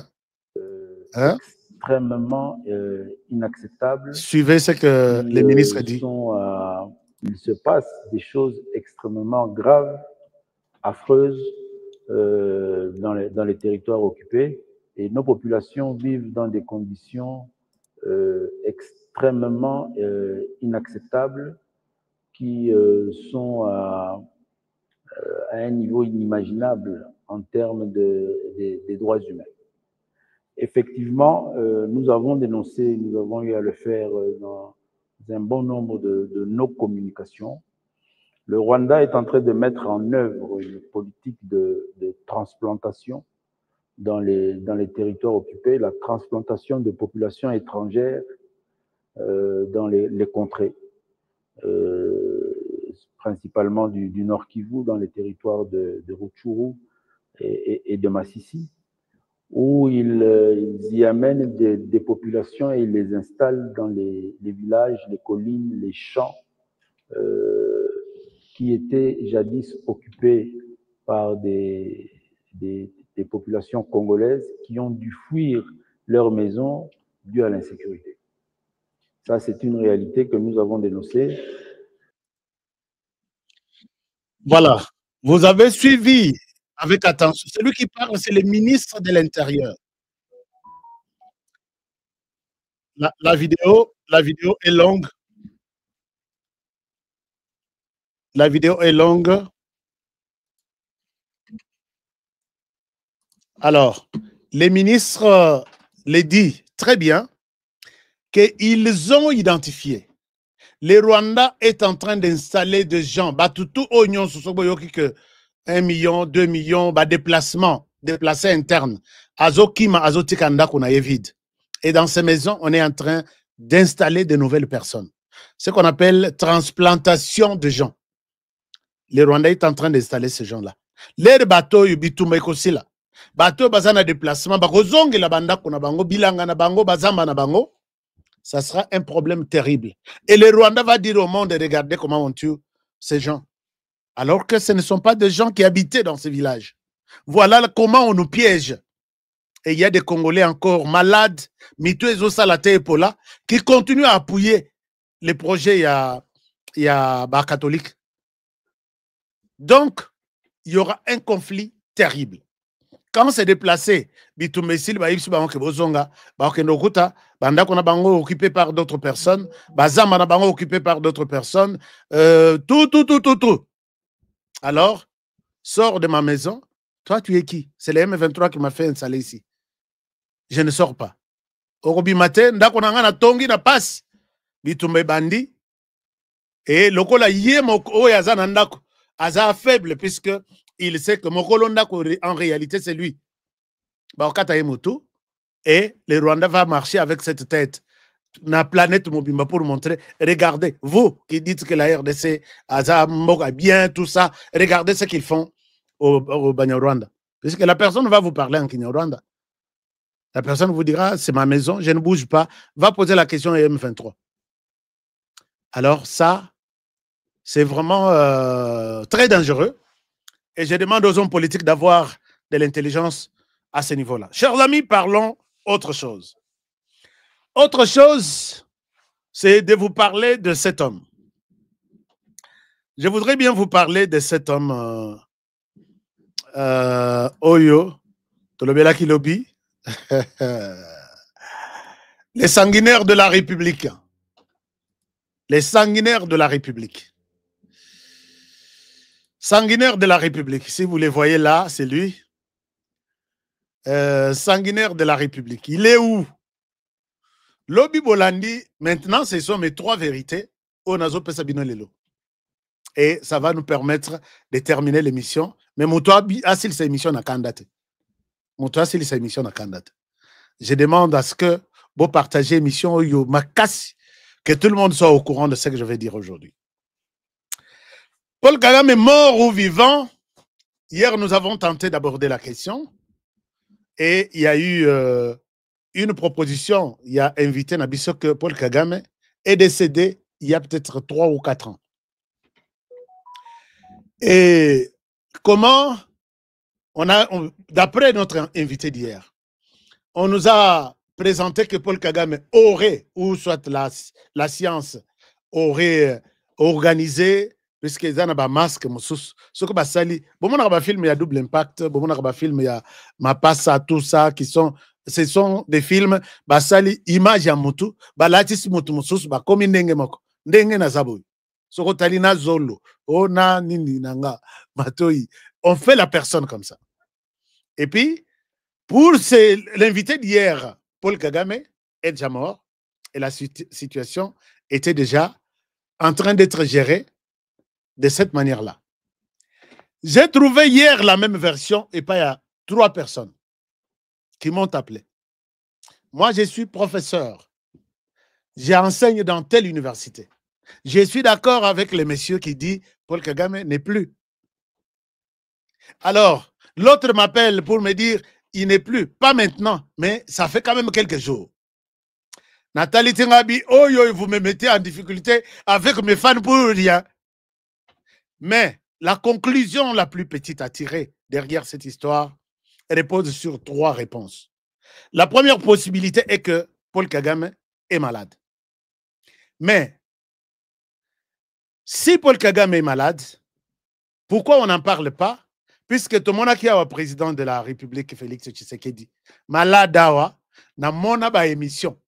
Hein? Extrêmement inacceptable. Suivez ce que les ministres disent. Il se passe des choses extrêmement graves, affreuses dans les territoires occupés, et nos populations vivent dans des conditions extrêmement inacceptables qui sont à un niveau inimaginable en termes des droits humains. Effectivement, nous avons dénoncé, nous avons eu à le faire dans un bon nombre de nos communications. Le Rwanda est en train de mettre en œuvre une politique de transplantation dans les territoires occupés, la transplantation de populations étrangères dans les contrées, principalement du Nord Kivu, dans les territoires de Rutshuru et de Masisi, où ils y amènent des populations et ils les installent dans les villages, les collines, les champs qui étaient jadis occupés par des populations congolaises qui ont dû fuir leurs maisons dues à l'insécurité. Ça, c'est une réalité que nous avons dénoncée. Voilà. Vous avez suivi avec attention. Celui qui parle, c'est le ministre de l'Intérieur. La vidéo est longue. La vidéo est longue. Alors, les ministres les disent très bien qu'ils ont identifié. Le Rwanda est en train d'installer des gens. Batutu oignon que 1 million, 2 millions, déplacés internes. Azokima, azotikanda qu'on a vide. Et dans ces maisons, on est en train d'installer de nouvelles personnes. Ce qu'on appelle transplantation de gens. Le Rwanda est en train d'installer ces gens-là. Les bateaux, yubitumba ekosila. Bateau bazana déplacement, bakozongi la banda kuna bango, bilanga na bango, bazamba na bango. Ça sera un problème terrible. Et le Rwanda va dire au monde, regardez comment on tue ces gens. Alors que ce ne sont pas des gens qui habitaient dans ces villages. Voilà comment on nous piège. Et il y a des Congolais encore malades, qui continuent à appuyer les projets catholiques. Donc, il y aura un conflit terrible. Quand c'est déplacé, occupé par d'autres personnes, occupé par d'autres personnes, tout. Alors, sors de ma maison. Toi, tu es qui? C'est le M23 qui m'a fait installer ici. Je ne sors pas. Orobi matin, ndako na tongi na passe. Bitumbe bandi. Et lokola yemo oyaza na ndako. Aza faible puisque il sait que Mokolo ndako en réalité c'est lui. Et le Rwanda va marcher avec cette tête. La planète Mobimba pour montrer, regardez, vous qui dites que la RDC Aza Moga bien, tout ça, regardez ce qu'ils font au Banyarwanda. Puisque la personne va vous parler en Kinyarwanda. La personne vous dira, c'est ma maison, je ne bouge pas. Va poser la question à M23. Alors ça, c'est vraiment très dangereux. Et je demande aux hommes politiques d'avoir de l'intelligence à ce niveau-là. Chers amis, parlons autre chose. Autre chose, c'est de vous parler de cet homme. Je voudrais bien vous parler de cet homme, Oyo, Tolobela Kilobi, les sanguinaires de la République. Les sanguinaires de la République. Sanguinaire de la République. Si vous les voyez là, c'est lui. Sanguinaire de la République. Il est où? Lobi Bolandi, maintenant, ce sont mes 3 vérités. Onazo Pesabino Lelo. Et ça va nous permettre de terminer l'émission. Mais Moutoua Asil, sa émission n'a qu'un date. Moutoua Asil, sa émission n'a qu'un date. Je demande à ce que vous partagez l'émission, que tout le monde soit au courant de ce que je vais dire aujourd'hui. Paul Kagame est mort ou vivant? Hier, nous avons tenté d'aborder la question. Et il y a eu une proposition. Il y a invité Nabiso que Paul Kagame est décédé il y a peut-être 3 ou 4 ans. Et comment d'après notre invité d'hier, on nous a présenté que Paul Kagame aurait, ou soit la science aurait organisé, puisqu'ils ont un masque, ce que basali, bon, on a un film, il y a double impact, bon, on a un film, il y a Mapassa, tout ça, ce sont des films, basali, image ya mutu, balatis mutu musus, comme ndenge moko, ndenge na zaboui. Soko talina zolo, ona nini nanga, matoi. On fait la personne comme ça. Et puis, pour l'invité d'hier, Paul Kagame est déjà mort, et la situation était déjà en train d'être gérée de cette manière-là. J'ai trouvé hier la même version, et pas il y a 3 personnes qui m'ont appelé. Moi, je suis professeur. J'enseigne dans telle université. Je suis d'accord avec les messieurs qui disent Paul Kagame n'est plus. Alors, l'autre m'appelle pour me dire il n'est plus, pas maintenant, mais ça fait quand même quelques jours. Nathalie Tingabi, oh yo, vous me mettez en difficulté avec mes fans pour rien. Mais la conclusion la plus petite à tirer derrière cette histoire repose sur 3 réponses. La première possibilité est que Paul Kagame est malade. Mais si Paul Kagame est malade, pourquoi on n'en parle pas? Puisque tout le monde qui est le président de la République, Félix Tshisekedi, malade, na mona ba émission.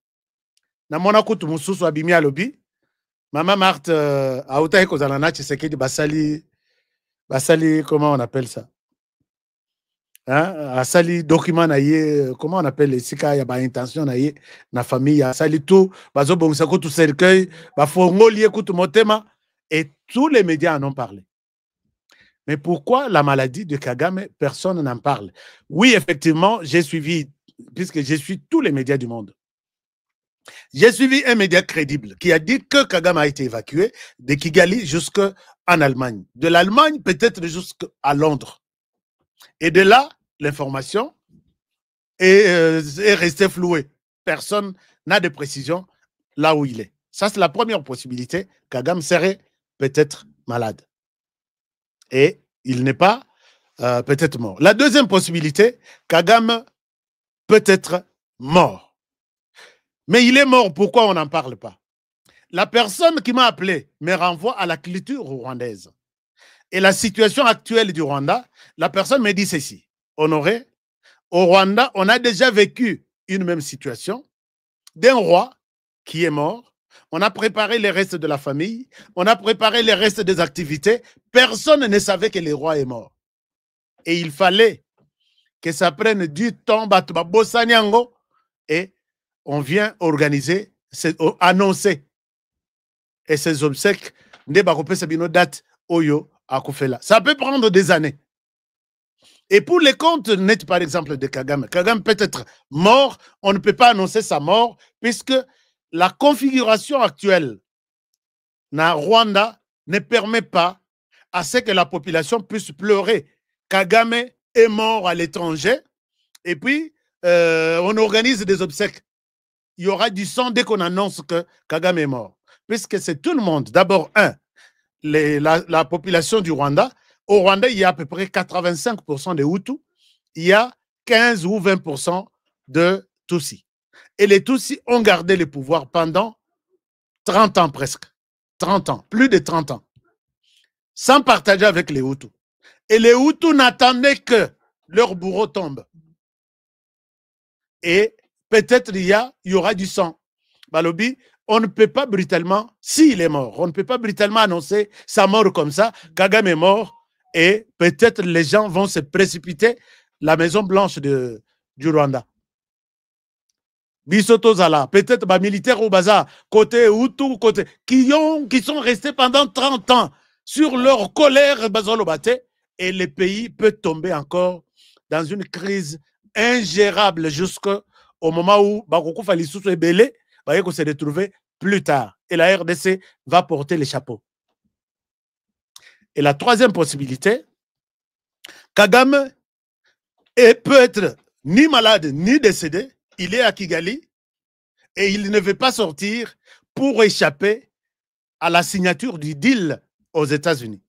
Na mona kutu mususu abimi alobi. Maman Marthe, aouta eko zalana Tshisekedi basali, comment on appelle ça? Hein? Asali document na ye, comment on appelle les sika ya ba intention na ye, na famille, asali tout, bazo bongsa kutu cercueil, ba fongoli kutu motema, et tous les médias en ont parlé. Mais pourquoi la maladie de Kagame, personne n'en parle? Oui, effectivement, j'ai suivi, puisque je suis tous les médias du monde. J'ai suivi un média crédible qui a dit que Kagame a été évacué de Kigali jusqu'en Allemagne. De l'Allemagne, peut-être jusqu'à Londres. Et de là, l'information est restée flouée. Personne n'a de précision là où il est. Ça, c'est la première possibilité. Kagame serait peut-être malade. Et il n'est pas peut-être mort. La deuxième possibilité, Kagame peut être mort. Mais il est mort, pourquoi on n'en parle pas? La personne qui m'a appelé me renvoie à la culture rwandaise. Et la situation actuelle du Rwanda, la personne me dit ceci. Honoré, au Rwanda, on a déjà vécu une même situation d'un roi qui est mort. On a préparé les restes de la famille. On a préparé les restes des activités. Personne ne savait que le roi est mort. Et il fallait que ça prenne du temps. Et on vient organiser, annoncer. Et ces obsèques, ça peut prendre des années. Et pour les comptes nets, par exemple, de Kagame, Kagame peut être mort. On ne peut pas annoncer sa mort puisque la configuration actuelle na Rwanda ne permet pas à ce que la population puisse pleurer. Kagame est mort à l'étranger et puis on organise des obsèques. Il y aura du sang dès qu'on annonce que Kagame est mort. Puisque c'est tout le monde. D'abord, la population du Rwanda. Au Rwanda, il y a à peu près 85% de Hutus. Il y a 15 ou 20% de Tutsis. Et les Tutsis ont gardé le pouvoir pendant 30 ans presque. 30 ans, plus de 30 ans. Sans partager avec les Hutus. Et les Hutus n'attendaient que leur bourreau tombe. Et peut-être il y aura du sang. Balobi, on ne peut pas brutalement, s'il est mort, on ne peut pas brutalement annoncer sa mort comme ça. Kagame est mort et peut-être les gens vont se précipiter la Maison Blanche du Rwanda. Bisotozala, peut-être les militaires au bazar, côté Hutu, côté, qui sont restés pendant 30 ans sur leur colère, et le pays peut tomber encore dans une crise ingérable jusqu'au moment où Bakoko Falisusu est belé, Bayeko se retrouver plus tard. Et la RDC va porter les chapeaux. Et la troisième possibilité, Kagame peut être ni malade ni décédé, il est à Kigali et il ne veut pas sortir pour échapper à la signature du deal aux États-Unis.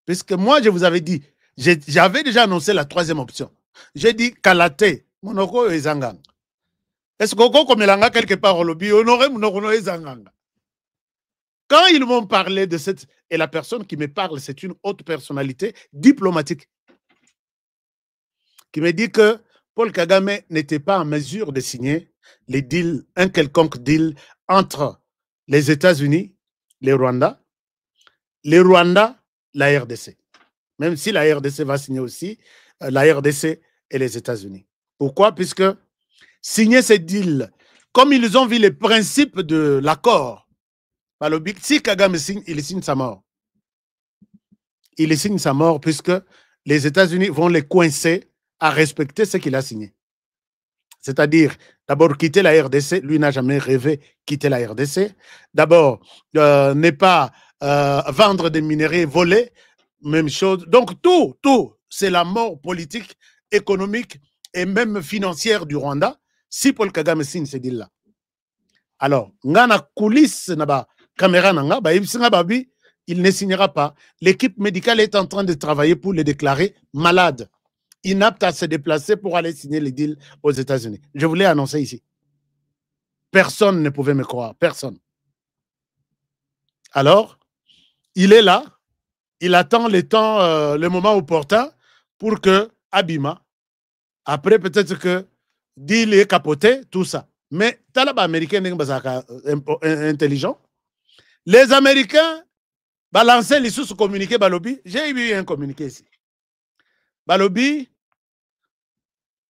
Puisque moi, je vous avais dit, j'avais déjà annoncé la troisième option. J'ai dit Kalate, Monoko et Zanganga. Est-ce qu'on comme quelque part au lobby, honoré Monoko et Zanganga? Quand ils m'ont parlé de cette... Et la personne qui me parle, c'est une haute personnalité diplomatique qui me dit que Paul Kagame n'était pas en mesure de signer les deals, un quelconque deal entre les États-Unis, les Rwanda, la RDC. Même si la RDC va signer aussi, la RDC et les États-Unis. Pourquoi? Puisque signer ces deals, comme ils ont vu les principes de l'accord, si Kagame signe, il signe sa mort. Il signe sa mort puisque les États-Unis vont les coincer à respecter ce qu'il a signé. C'est-à-dire, d'abord, quitter la RDC. Lui n'a jamais rêvé quitter la RDC. D'abord, ne pas vendre des minerais volés. Même chose. Donc, tout, c'est la mort politique, économique et même financière du Rwanda si Paul Kagame signe ce deal-là. Alors, ngana coulisse naba caméra nanga, il ne signera pas. L'équipe médicale est en train de travailler pour le déclarer malade, inapte à se déplacer pour aller signer les deals aux États-Unis. Je voulais annoncer ici. Personne ne pouvait me croire, personne. Alors, il est là, il attend le moment opportun pour que Abima, après peut-être que deal est capoté, tout ça. Mais Talaba américain intelligent. Les Américains balançaient les sous communiqués Balobi. J'ai eu un communiqué ici. Balobi,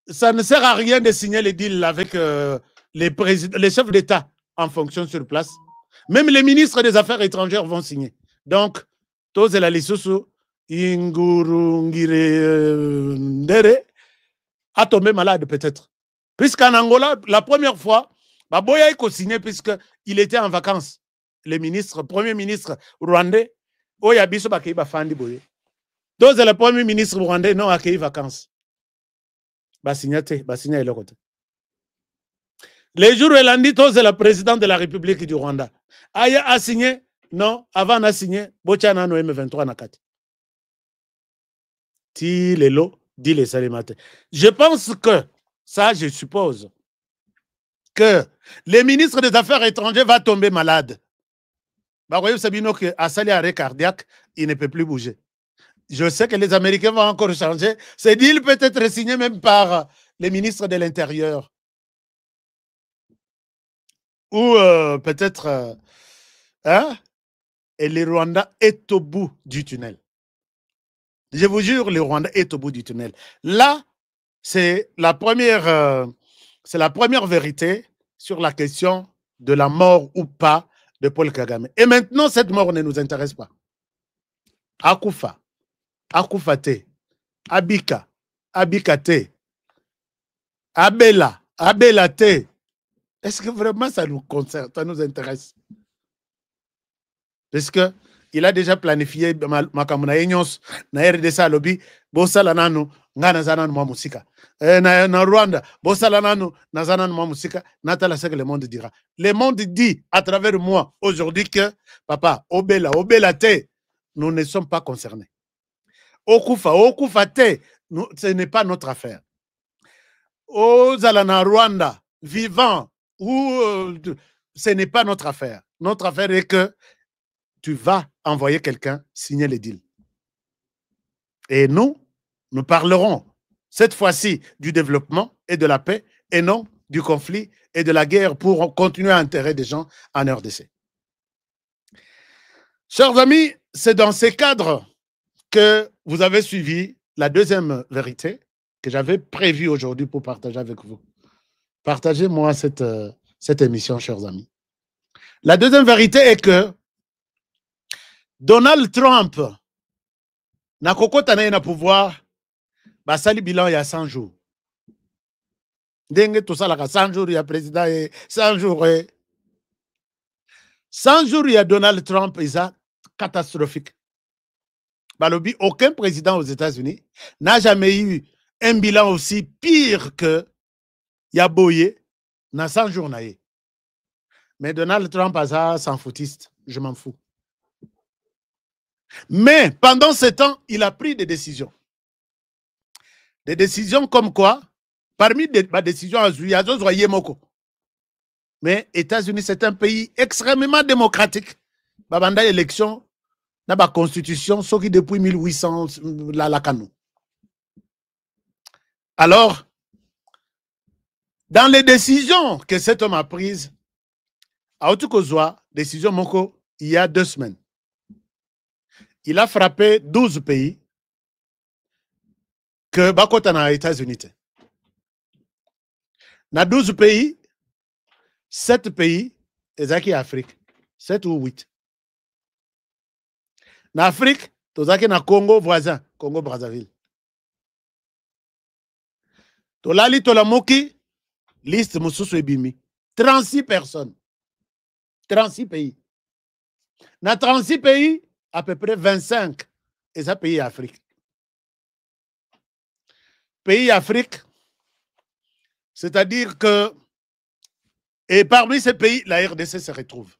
ça ne sert à rien de signer les deals avec les chefs d'État en fonction sur place. Même les ministres des Affaires étrangères vont signer. Donc, tous les Lissousou, Ingurungire Ndere, a tombé malade peut-être. Puisqu'en Angola, la première fois, Baboya a signé puisqu'il était en vacances. Le premier ministre rwandais, Oyabiso Bakeiba Fandi Boye. Donc, le premier ministre rwandais non accueilli vacances. Basignate, Basigna et le côté. Les jours où elle a dit, c'est le président de la République du Rwanda. Aya a signé, non, avant a signé, Bochana no M23 Nakati. Ti lelo, dit les salimate. Je pense que, ça je suppose, que le ministre des Affaires étrangères va tomber malade. Baroye Sabino que a sali arrêt cardiaque, il ne peut plus bouger. Je sais que les Américains vont encore changer. Ce deal peut être signé même par les ministres de l'Intérieur. Ou peut-être... et le Rwanda est au bout du tunnel. Je vous jure, le Rwanda est au bout du tunnel. Là, c'est la première vérité sur la question de la mort ou pas de Paul Kagame. Et maintenant, cette mort ne nous intéresse pas. Akufa, Akufate, Abika, Abikate, Abela, Abelate. Est-ce que vraiment ça nous concerne, ça nous intéresse? Parce que il a déjà planifié makamuna enyos na RDC lobby bosala nanu ngana zananu mwa musika na Rwanda bosala nanu na zananu mwa musika natala ce que le monde dira. Le monde dit à travers moi aujourd'hui que papa obela te, nous ne sommes pas concernés. Okufa te, ce n'est pas notre affaire. Ozala na Rwanda vivant ou ce n'est pas notre affaire. Notre affaire est que tu vas envoyer quelqu'un signer les deals. Et nous parlerons cette fois-ci du développement et de la paix et non du conflit et de la guerre pour continuer à enterrer des gens en RDC. Chers amis, c'est dans ces cadres que vous avez suivi la deuxième vérité que j'avais prévue aujourd'hui pour partager avec vous. Partagez-moi cette émission, chers amis. La deuxième vérité est que Donald Trump n'a kokotana na pouvoir basali bilan il y a 100 jours. Denge tout ça là 100 jours il y a président et 100 jours 100 jours il y a Donald Trump et ça catastrophique. Balobi, aucun président aux États-Unis n'a jamais eu un bilan aussi pire que Yaboye dans 100 jours. Mais Donald Trump a ça sans foutiste, je m'en fous. Mais pendant ce temps, il a pris des décisions. Des décisions comme quoi, parmi les décisions, il y a d'autres Yemoko. Mais États-Unis, c'est un pays extrêmement démocratique. Babanda élection, na ba constitution, ce qui depuis 1800 la canou. Alors, dans les décisions que cet homme a prises, à Otukozwa, décision Moko, il y a 2 semaines. Il a frappé 12 pays que Bakota na États-Unis. Dans 12 pays, 7 pays, c'est Afrique. 7 ou 8. En Afrique, tozaki na Congo voisin, Congo Brazzaville. Tolali tolamoki, liste mususu ebimi. 36 personnes. 36 pays. Dans 36 pays, à peu près 25, et ça pays Afrique. Pays Afrique, c'est-à-dire que, et parmi ces pays, la RDC se retrouve.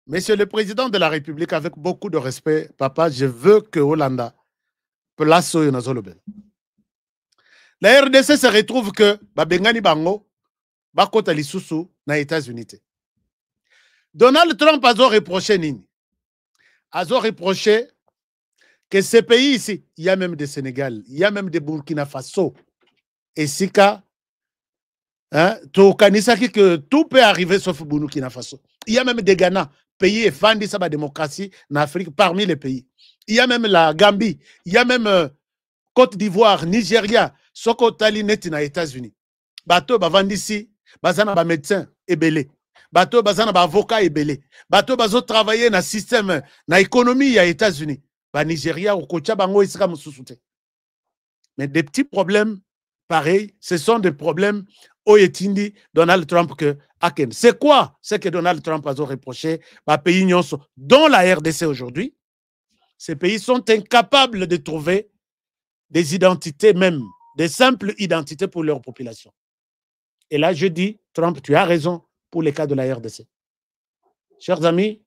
Monsieur le Président de la République, avec beaucoup de respect, papa, je veux que Hollanda place au Nazolobel. La RDC se retrouve que Babengani Bango, Bakota Lisusu, na États-Unis. Donald Trump a reproché Nini. A reproché que ces pays ici, il y a même des Sénégal, il y a même des Burkina Faso. Et Sika, que tout peut arriver sauf Burkina Faso. Il y a même des Ghana, pays effandi sa démocratie en Afrique parmi les pays. Il y a même la Gambie, il y a même Côte d'Ivoire, Nigeria, Sokotali net na États-Unis. Bateau bavandisi, bazana ba médecin ebelé. Bateau bazana ba avocat ebelé. Bateau bazo travailler na système na économie à États-Unis. Ba Nigeria ou kocha bango isika mususute. Mais des petits problèmes pareils, ce sont des problèmes Oyetindi Donald Trump que Aken. C'est quoi ce que Donald Trump a reproché à pays nyonso, dont la RDC aujourd'hui? Ces pays sont incapables de trouver des identités même, des simples identités pour leur population. Et là, je dis, Trump, tu as raison pour les cas de la RDC. Chers amis,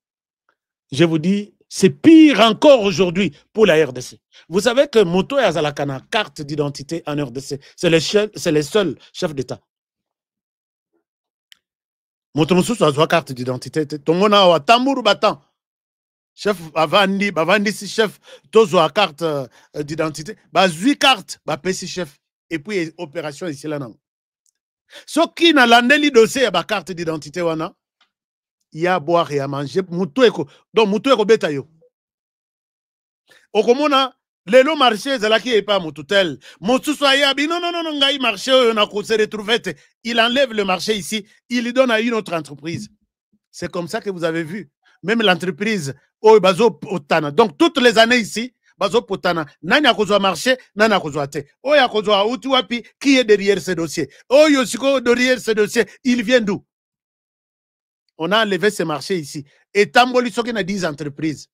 je vous dis, c'est pire encore aujourd'hui pour la RDC. Vous savez que Moto et Azalakana, carte d'identité en RDC, c'est les seuls chefs d'État. Moto Moussou a carte d'identité. Tongona wa tambour batan. Chef Bavandi si chef tozo a carte d'identité. Ba zui carte, ba pesi chef. Et puis opération ici là non. Ce qui n'a l'année dossier ba carte d'identité wana. Il y a à boire et à manger. Donc Moutou beta yo. Okomona lelo marché zalaki et pas Moutoutel. Moutou soyabi non ngai marché on a se retrouvé. Il enlève le marché ici, il lui donne à une autre entreprise. C'est comme ça que vous avez vu. Même l'entreprise Bazo Potana. Donc toutes les années ici, Bazo Potana, nani akozwa marché, nani akozwa te. Akozwa Utuapi, qui est derrière ce dossier? Yosiko derrière ce dossier, il vient d'où? On a enlevé ce marché ici. Et Tamboli Sokin a 10 entreprises.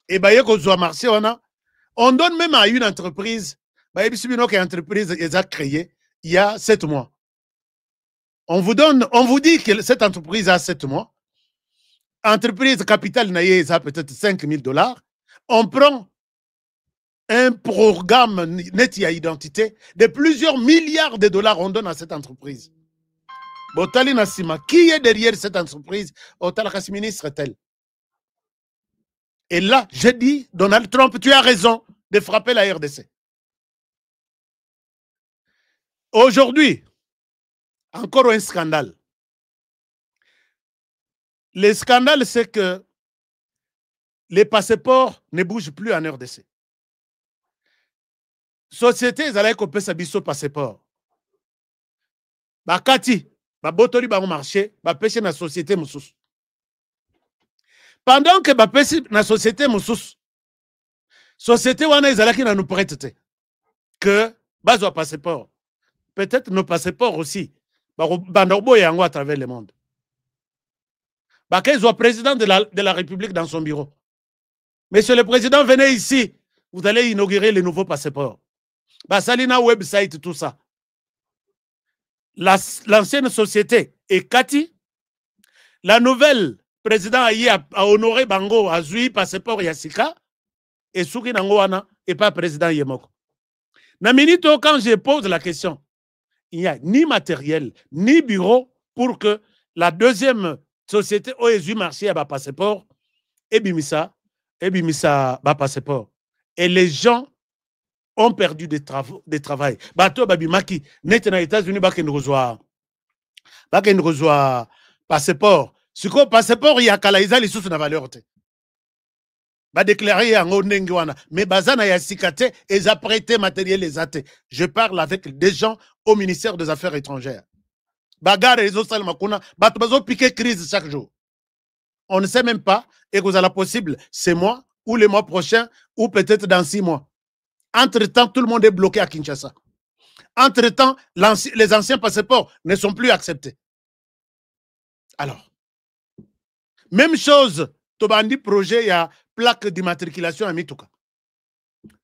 Et Baye Kozwa marché, on donne même à une entreprise, Baye Bissibino qui entreprise les a créée il y a 7 mois. On vous dit que cette entreprise a 7 mois. Entreprise capitale naïe, ça peut-être $5,000. On prend un programme net à identité de plusieurs milliards de dollars, on donne à cette entreprise. Botali Nassima, qui est derrière cette entreprise? Otalakasi ministre tel. Et là, je dis, Donald Trump, tu as raison de frapper la RDC. Aujourd'hui, encore un scandale. Le scandale, c'est que les passeports ne bougent plus en RDC. Société, ils allaient copier sa biso passeport. Bakati, botoli ba marché, ba pêcher na société moussous. Pendant que ba pêcher na société moussous, société wana izalaki na nous prête que bazo passeport. Peut-être nos passeports aussi. Bandobo yango à travers le monde. Bakay soit président de la République dans son bureau. Monsieur le Président, venez ici. Vous allez inaugurer les nouveaux passeports. Salina website, tout ça. L'ancienne société est Kati. La nouvelle président a honoré Bango, a zui passeport Yassika. Et Souki Nangoana et pas président Yemoko. Na minute, quand je pose la question, il n'y a ni matériel, ni bureau pour que la deuxième société OSU marché à passeport et bimisa passeport. Et les gens ont perdu des travail. Bato babimaki net na États-Unis baken reçoit passeport. Ce que passeport il y a kalaïza les sous na valeur te. Ba déclarer en ndenge wana mais bazana ya sikate et a prêté matériel les athées. Je parle avec des gens au ministère des Affaires étrangères. Bagarre les autres salles makuna bato bazo piquer crise chaque jour. On ne sait même pas et que vous avez la possible c'est mois ou les mois prochains ou peut-être dans 6 mois. Entre-temps, tout le monde est bloqué à Kinshasa. Entre-temps, les anciens passeports ne sont plus acceptés. Alors, même chose, Tobandi projet, il y a plaque d'immatriculation à Mitouka.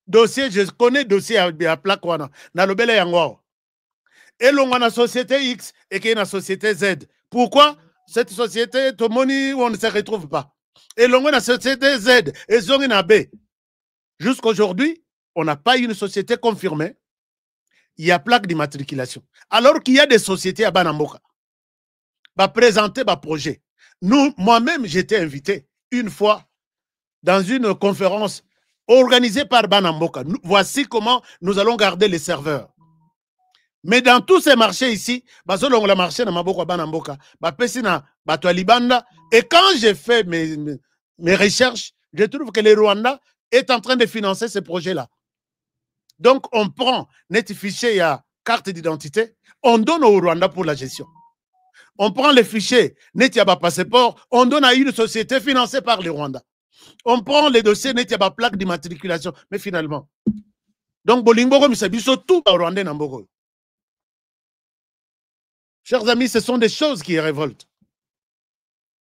Dossier, je connais dossier à plaque wana. Na lobele yango. Et l'on a société X et qu'il y a une société Z. Pourquoi cette société, Tomoni, on ne se retrouve pas. Et l'on a une société Z et zone une B. Jusqu'aujourd'hui, on n'a pas une société confirmée. Il y a plaque d'immatriculation. Alors qu'il y a des sociétés à Banamboka. Va présenter un projet. Moi-même, j'étais invité une fois dans une conférence organisée par Banamboka. Voici comment nous allons garder les serveurs. Mais dans tous ces marchés ici, le marché na Maboko Banamboka, et quand j'ai fait mes recherches, je trouve que le Rwanda est en train de financer ce projet-là. Donc, on prend net fichier à carte d'identité, on donne au Rwanda pour la gestion. On prend les fichiers net yaba passeport, on donne à une société financée par le Rwanda. On prend les dossiers net yaba plaque d'immatriculation, mais finalement. Donc, Bolingboro Misabiso, tout au Rwanda Nambogo. Chers amis, ce sont des choses qui révoltent.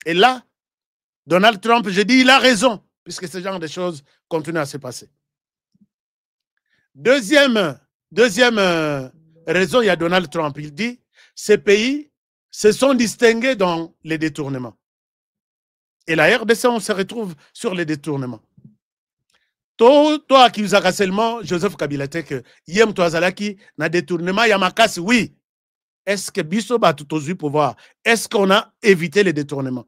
Et là, Donald Trump, je dis, il a raison, puisque ce genre de choses continuent à se passer. Deuxième raison, il y a Donald Trump. Il dit, ces pays se sont distingués dans les détournements. Et la RDC, on se retrouve sur les détournements. Toi qui vous as seulement, Joseph Kabila, que Yem Toazalaki, na détournement, Yamakasi, oui. Est-ce que Bisso va tout aux pouvoir? Est-ce qu'on a évité les détournements?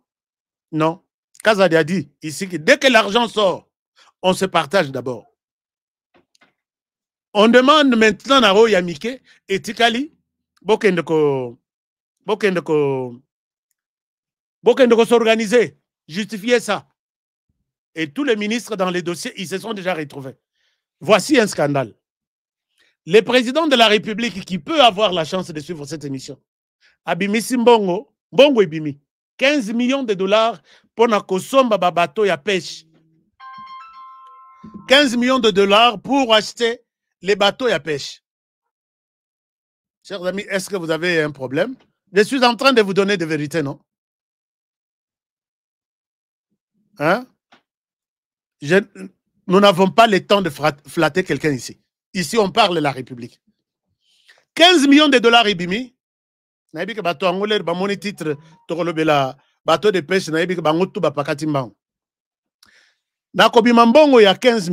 Non. Kazadi a dit ici que dès que l'argent sort, on se partage d'abord. On demande maintenant à Royamike et Tikali, Bokendeko s'organiser, justifier ça. Et tous les ministres dans les dossiers, ils se sont déjà retrouvés. Voici un scandale. Le président de la République qui peut avoir la chance de suivre cette émission, Abimisi Mbongo, Mbongo Ebimi, 15 millions de dollars pour Nakosomba Babato ya pêche. 15 millions de dollars pour acheter les bateaux à pêche. Chers amis, est-ce que vous avez un problème? Je suis en train de vous donner des vérités, non? Hein? Nous n'avons pas le temps de flatter quelqu'un ici. Ici, on parle de la République. 15 millions de dollars ibimi. Naïbi que bateau angolais, ba moni titre, tokolobela bateau de pêche, naïbi que bangotu ba pakatimbango. Nakobima mbongo ya 15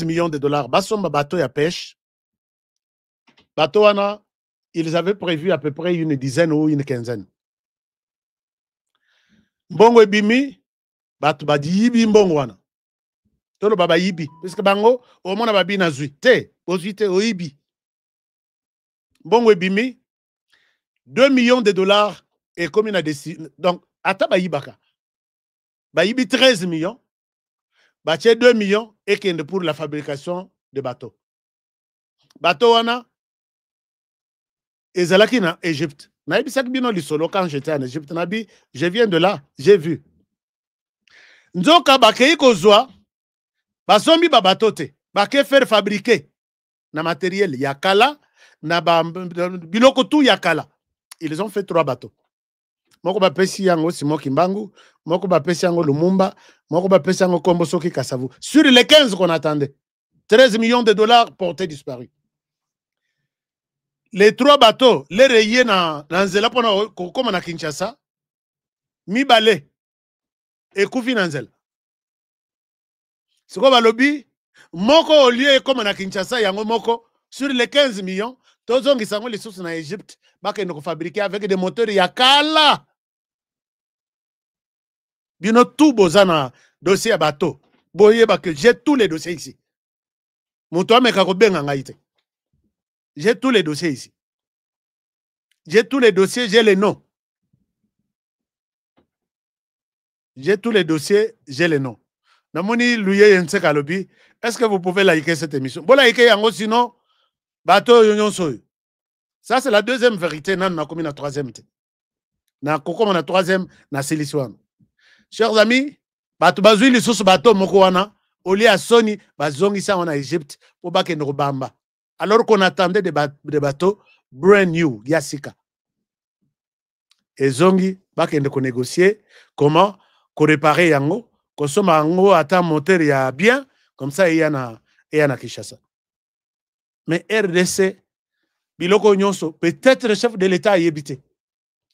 millions de dollars. Basomba bateau ya pêche. Bateau wana, ils avaient prévu à peu près une dizaine ou une quinzaine. Mbongo ebimi, bateau badi yibi mbongo wana. Tolo baba yibi. Puisque bango, au moins babi na zui. Te, ozuite o yibi. Mbongo ebimi, 2 millions de dollars et comme il a décidé. Donc, ata ba yibaka. Ba yibi 13 millions. batie 2 millions et pour la fabrication de bateaux. Bateau wana ezalaki na Égypte. Nayebisak bino lisolo quand j'étais en Égypte nabi, je viens de là, j'ai vu. Nzoka bakei kozwa basombi ba bateau te, bake faire fabriquer na matériel yakala na biloko tout yakala. Ils ont fait 3 bateaux. Moko ba pesi yango Simon Kimbangu, moko ba pesi yango Lumumba, moko ba pesi yango Kombo Soki Kasavu. Sur les 15 qu'on attendait, 13 millions de dollars portés disparus. Les 3 bateaux, les rayés dans Nzela comme na Kinshasa, mibale et Koufi Nzela. C'est quoi le lobby? Moko au lieu comme na Kinshasa, yango moko sur les 15 millions, tous ont qui les sources en Égypte, baka nous fabriquer avec des moteurs yakala. Bino tout bozana dossier à bateau. Boye que j'ai tous les dossiers ici. Moto me kako benga ngaite. J'ai tous les dossiers ici. J'ai tous les dossiers, j'ai les noms. J'ai tous les dossiers, j'ai les noms. Namoni Louye Yense Kalobi, est-ce que vous pouvez liker cette émission? Bon, liker yango sinon, bateau yon soy. Ça, c'est la deuxième vérité. Nan na komi na troisième. Na koko na troisième, na siliswan. Chers amis, bateau bazui li sous bateau moko wana, oli a Sony, bazongi sa en Égypte, pour bake Nrobamba. Alors qu'on attendait des bateaux brand new, Yassika. Et zongi, bake ndeko négocier, comment, qu'on réparer yango, qu'on somme yango, attend moteur ya bien, comme ça, il y en a Kinshasa. Mais RDC, biloko nyonso, peut-être le chef de l'État a évité.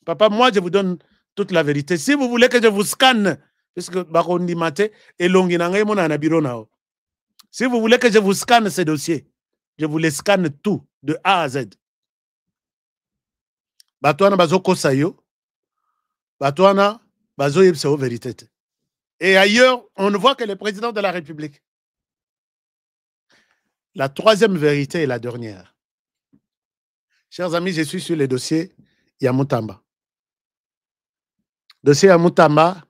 Papa, moi, je vous donne toute la vérité. Si vous voulez que je vous scanne, puisque bakondi mate, et longi nangai mona na biro nao. Si vous voulez que je vous scanne ces dossiers, je vous les scanne tout, de A à Z. Batouana bazo kosayo, batouana bazo yebseo vérité. Et ailleurs, on ne voit que le président de la République. La troisième vérité est la dernière. Chers amis, je suis sur le dossier Yamutamba. Dossier Yamutamba,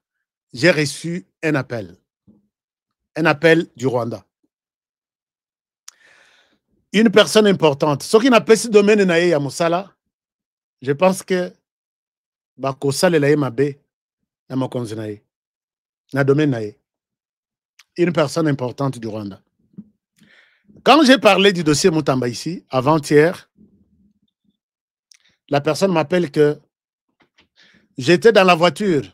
j'ai reçu un appel. Un appel du Rwanda. Une personne importante. Ce qui n'a pas ce domaine naïe à Moussala, je pense que Bakosale la mabe na mokonzi naïe. Na domaine naïe. Une personne importante du Rwanda. Quand j'ai parlé du dossier Mutamba ici, avant-hier, la personne m'appelle que j'étais dans la voiture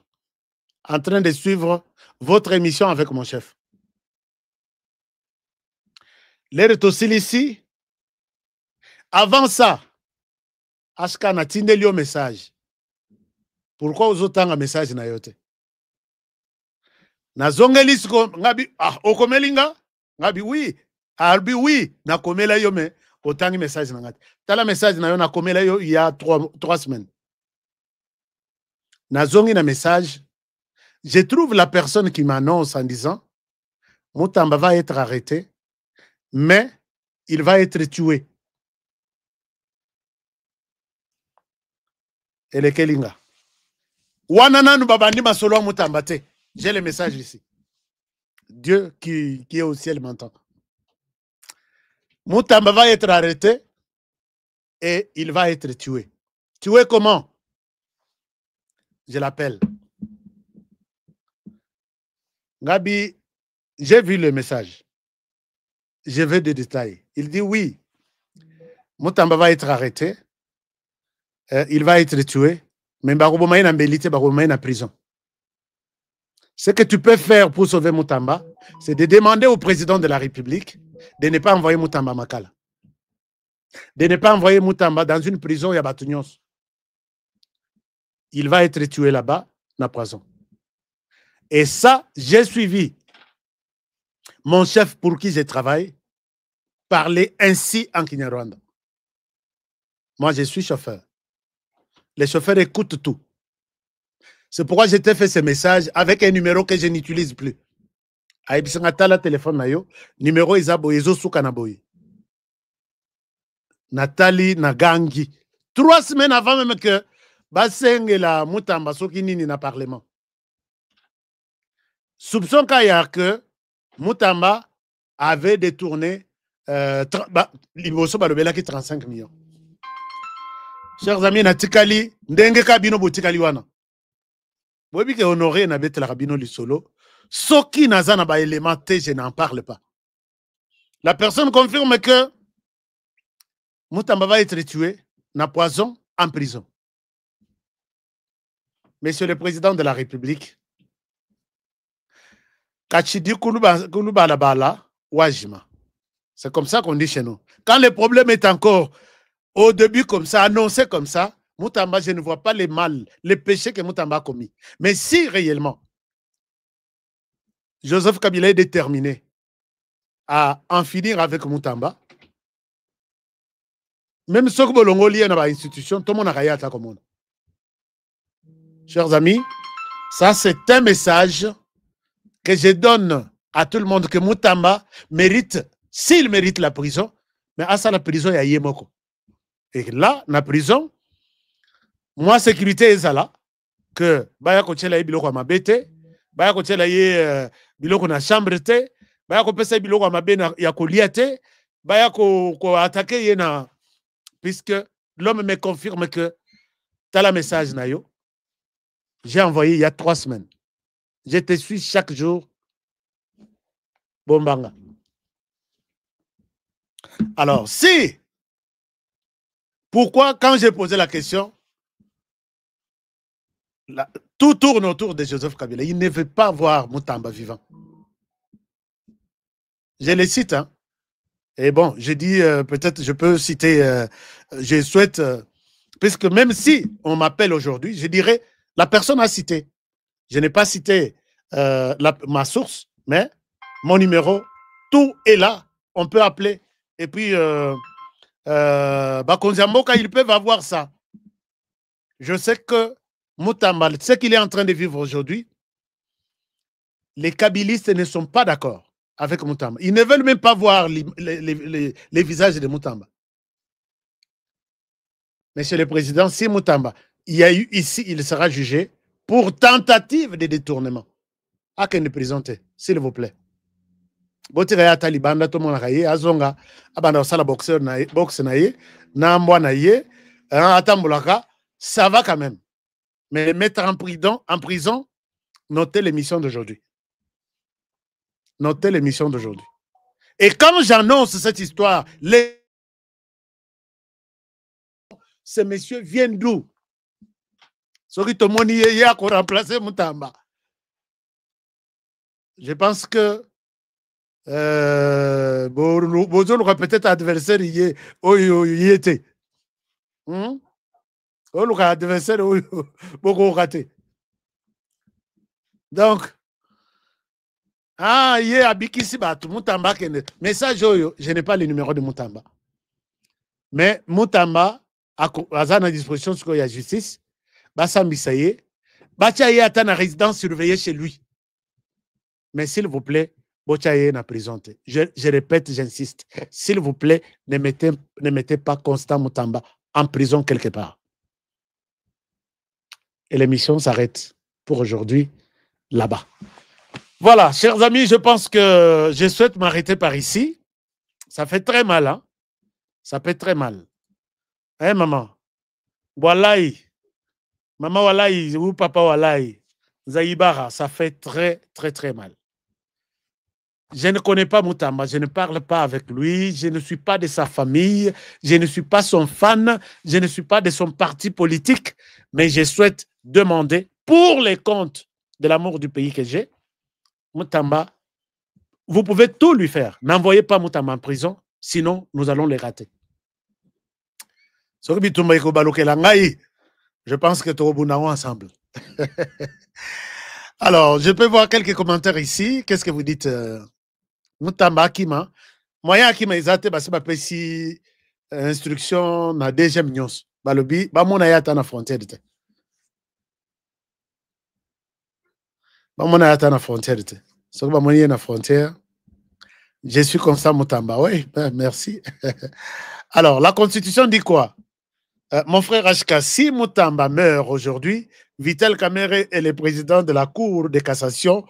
en train de suivre votre émission avec mon chef. L'air est aussi ici. Avant ça, Ashka n'a tindé un message. Pourquoi vous autant un message na yote? Na zongelis ko ngabi okomelinga ngabi oui, albi oui, na komela yo me autant message na ngati. Tala message na yo na komela yo il y a 3 semaines. Na zongi na message, je trouve la personne qui m'annonce en disant Mutamba va être arrêté, mais il va être tué. Et le Kelinga. Wanana nu babandi masolo Mutamba te. J'ai le message ici. Dieu qui est au ciel m'entend. Mutamba va être arrêté et il va être tué. Tué comment? Je l'appelle. Gabi, j'ai vu le message. Je veux des détails. Il dit oui. Mutamba va être arrêté. Il va être tué. Mais Baroubomaï n'a mbélité, Baroubomaï n'a prison. Ce que tu peux faire pour sauver Mutamba, c'est de demander au président de la République de ne pas envoyer Mutamba à Makala. De ne pas envoyer Mutamba dans une prison à Batunios. Il va être tué là-bas, dans la prison. Et ça, j'ai suivi mon chef pour qui je travaille parler ainsi en Kinyarwanda. Moi, je suis chauffeur. Les chauffeurs écoutent tout. C'est pourquoi j'ai fait ce message avec un numéro que je n'utilise plus. Aïbisanga téléphone na yo, numéro Izabo Ezo Sukanaboyi. Nathalie Nagangi. 3 semaines avant même que Baseng et la Mutamba Sokinini na parlement. Soupçon qu'il y a que Moutamba avait détourné 35 millions. Chers amis, natikali ndenge kabino botikali wana. Bobi ke honoré na betela kabino lisolo. Soki nazana ba élément T, je n'en parle pas. La personne confirme que Moutamba va être tué na poison en prison. Monsieur le Président de la République, Kachidi Koulouba Bala, Wajima. C'est comme ça qu'on dit chez nous. Quand le problème est encore au début comme ça, annoncé comme ça, Moutamba, je ne vois pas les mal, les péchés que Moutamba a commis. Mais si réellement, Joseph Kabila est déterminé à en finir avec Moutamba, même ceux qui sont liés dans l'institution, tout le monde a réagi comme ça. Chers amis, ça c'est un message que je donne à tout le monde que Moutamba mérite, s'il mérite la prison, mais à ça la prison, il y a Yemoko. Et là, la prison, moi, sécurité est là, que Baya Kochela yi biloko ma bete, Baya Kochela yi biloko na chambre te, Baya ko pesa biloko ma bena ya kolia te, Baya ko attaquer yena, puisque l'homme me confirme que t'as la message na yo. J'ai envoyé il y a 3 semaines. Je te suis chaque jour. Bombanga. Alors, si, pourquoi, quand j'ai posé la question, tout tourne autour de Joseph Kabila. Il ne veut pas voir Moutamba vivant. Je les cite. Hein. Et bon, je dis, peut-être je peux citer, je souhaite, puisque même si on m'appelle aujourd'hui, je dirais, la personne a cité. Je n'ai pas cité ma source, mais mon numéro, tout est là. On peut appeler. Et puis, Bakonziamboka, ils peuvent avoir ça. Je sais que Moutamba, ce qu'il est en train de vivre aujourd'hui, les kabylistes ne sont pas d'accord avec Moutamba. Ils ne veulent même pas voir les visages de Moutamba. Monsieur le Président, si Moutamba, il y a eu ici, il sera jugé pour tentative de détournement. À qu'elle ne présente, s'il vous plaît. Botiraya Taliban, tout le monde a azonga, abanda sala boxeur boxe naye, namwa naye, atambulaka, ça va quand même. Mais les mettre en prison, notez l'émission d'aujourd'hui. Notez l'émission d'aujourd'hui. Et quand j'annonce cette histoire, ces messieurs viennent d'où? Je pense que Bozo aura peut-être adversaire y était. Adversaire beaucoup raté. Donc, Moutamba, message, je n'ai pas le numéro de Moutamba. Mais Moutamba a à disposition de la justice. Bassambisaye, Bachaye a une résidence surveillée chez lui. Mais s'il vous plaît, Bachaye n'a prison. Je répète, j'insiste. S'il vous plaît, ne mettez pas Constant Moutamba en prison quelque part. Et l'émission s'arrête pour aujourd'hui là-bas. Voilà, chers amis, je pense que je souhaite m'arrêter par ici. Ça fait très mal, hein? Ça fait très mal. Hein, maman? Wallahi. Maman Wallahi ou papa Wallahi, Zaïbara, ça fait très, très, très mal. Je ne connais pas Moutamba, je ne parle pas avec lui, je ne suis pas de sa famille, je ne suis pas son fan, je ne suis pas de son parti politique, mais je souhaite demander, pour les comptes de l'amour du pays que j'ai, Moutamba, vous pouvez tout lui faire. N'envoyez pas Moutamba en prison, sinon nous allons les rater. Je pense que tout le monde ensemble. Alors, je peux voir quelques commentaires ici. Qu'est-ce que vous dites? Moutamba Akima. Moyen Akima, ils ont été si instruction na deuxième news. Balobi, mon ayata na frontière. Mon ayata na frontière. Ce que mon na frontière. Je suis comme ça, Moutamba. Oui, merci. Alors, la Constitution dit quoi? Mon frère Ashka, si Moutamba meurt aujourd'hui, Vital Kamerhe est le président de la Cour de cassation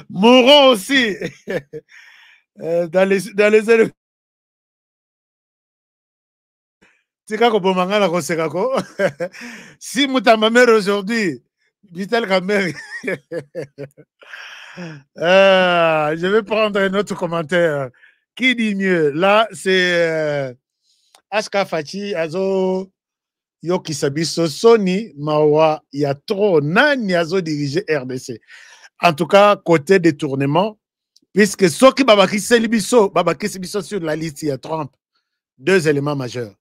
mourront aussi dans les élections. Si Moutamba meurt aujourd'hui, Vital Kamer. Je vais prendre un autre commentaire. Qui dit mieux? Là, c'est Aska Fachi, Azo Yoki Sabiso, Sony, Mawa, il y a trop. Nani Azo dirigé RDC. En tout cas, côté détournement, puisque Soki Babaki Selibiso, Babaki Selibiso sur la liste, il y a Trump. Deux éléments majeurs.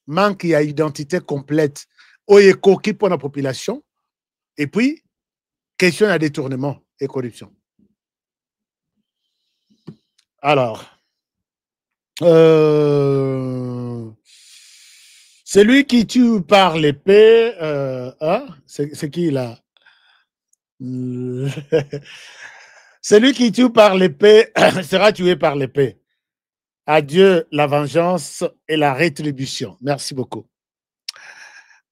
Manque à identité complète, Oyeko qui pour la population, et puis, question à détournement et corruption. Alors, celui qui tue par l'épée, hein? C'est qui là? Celui qui tue par l'épée sera tué par l'épée. Adieu la vengeance et la rétribution. Merci beaucoup.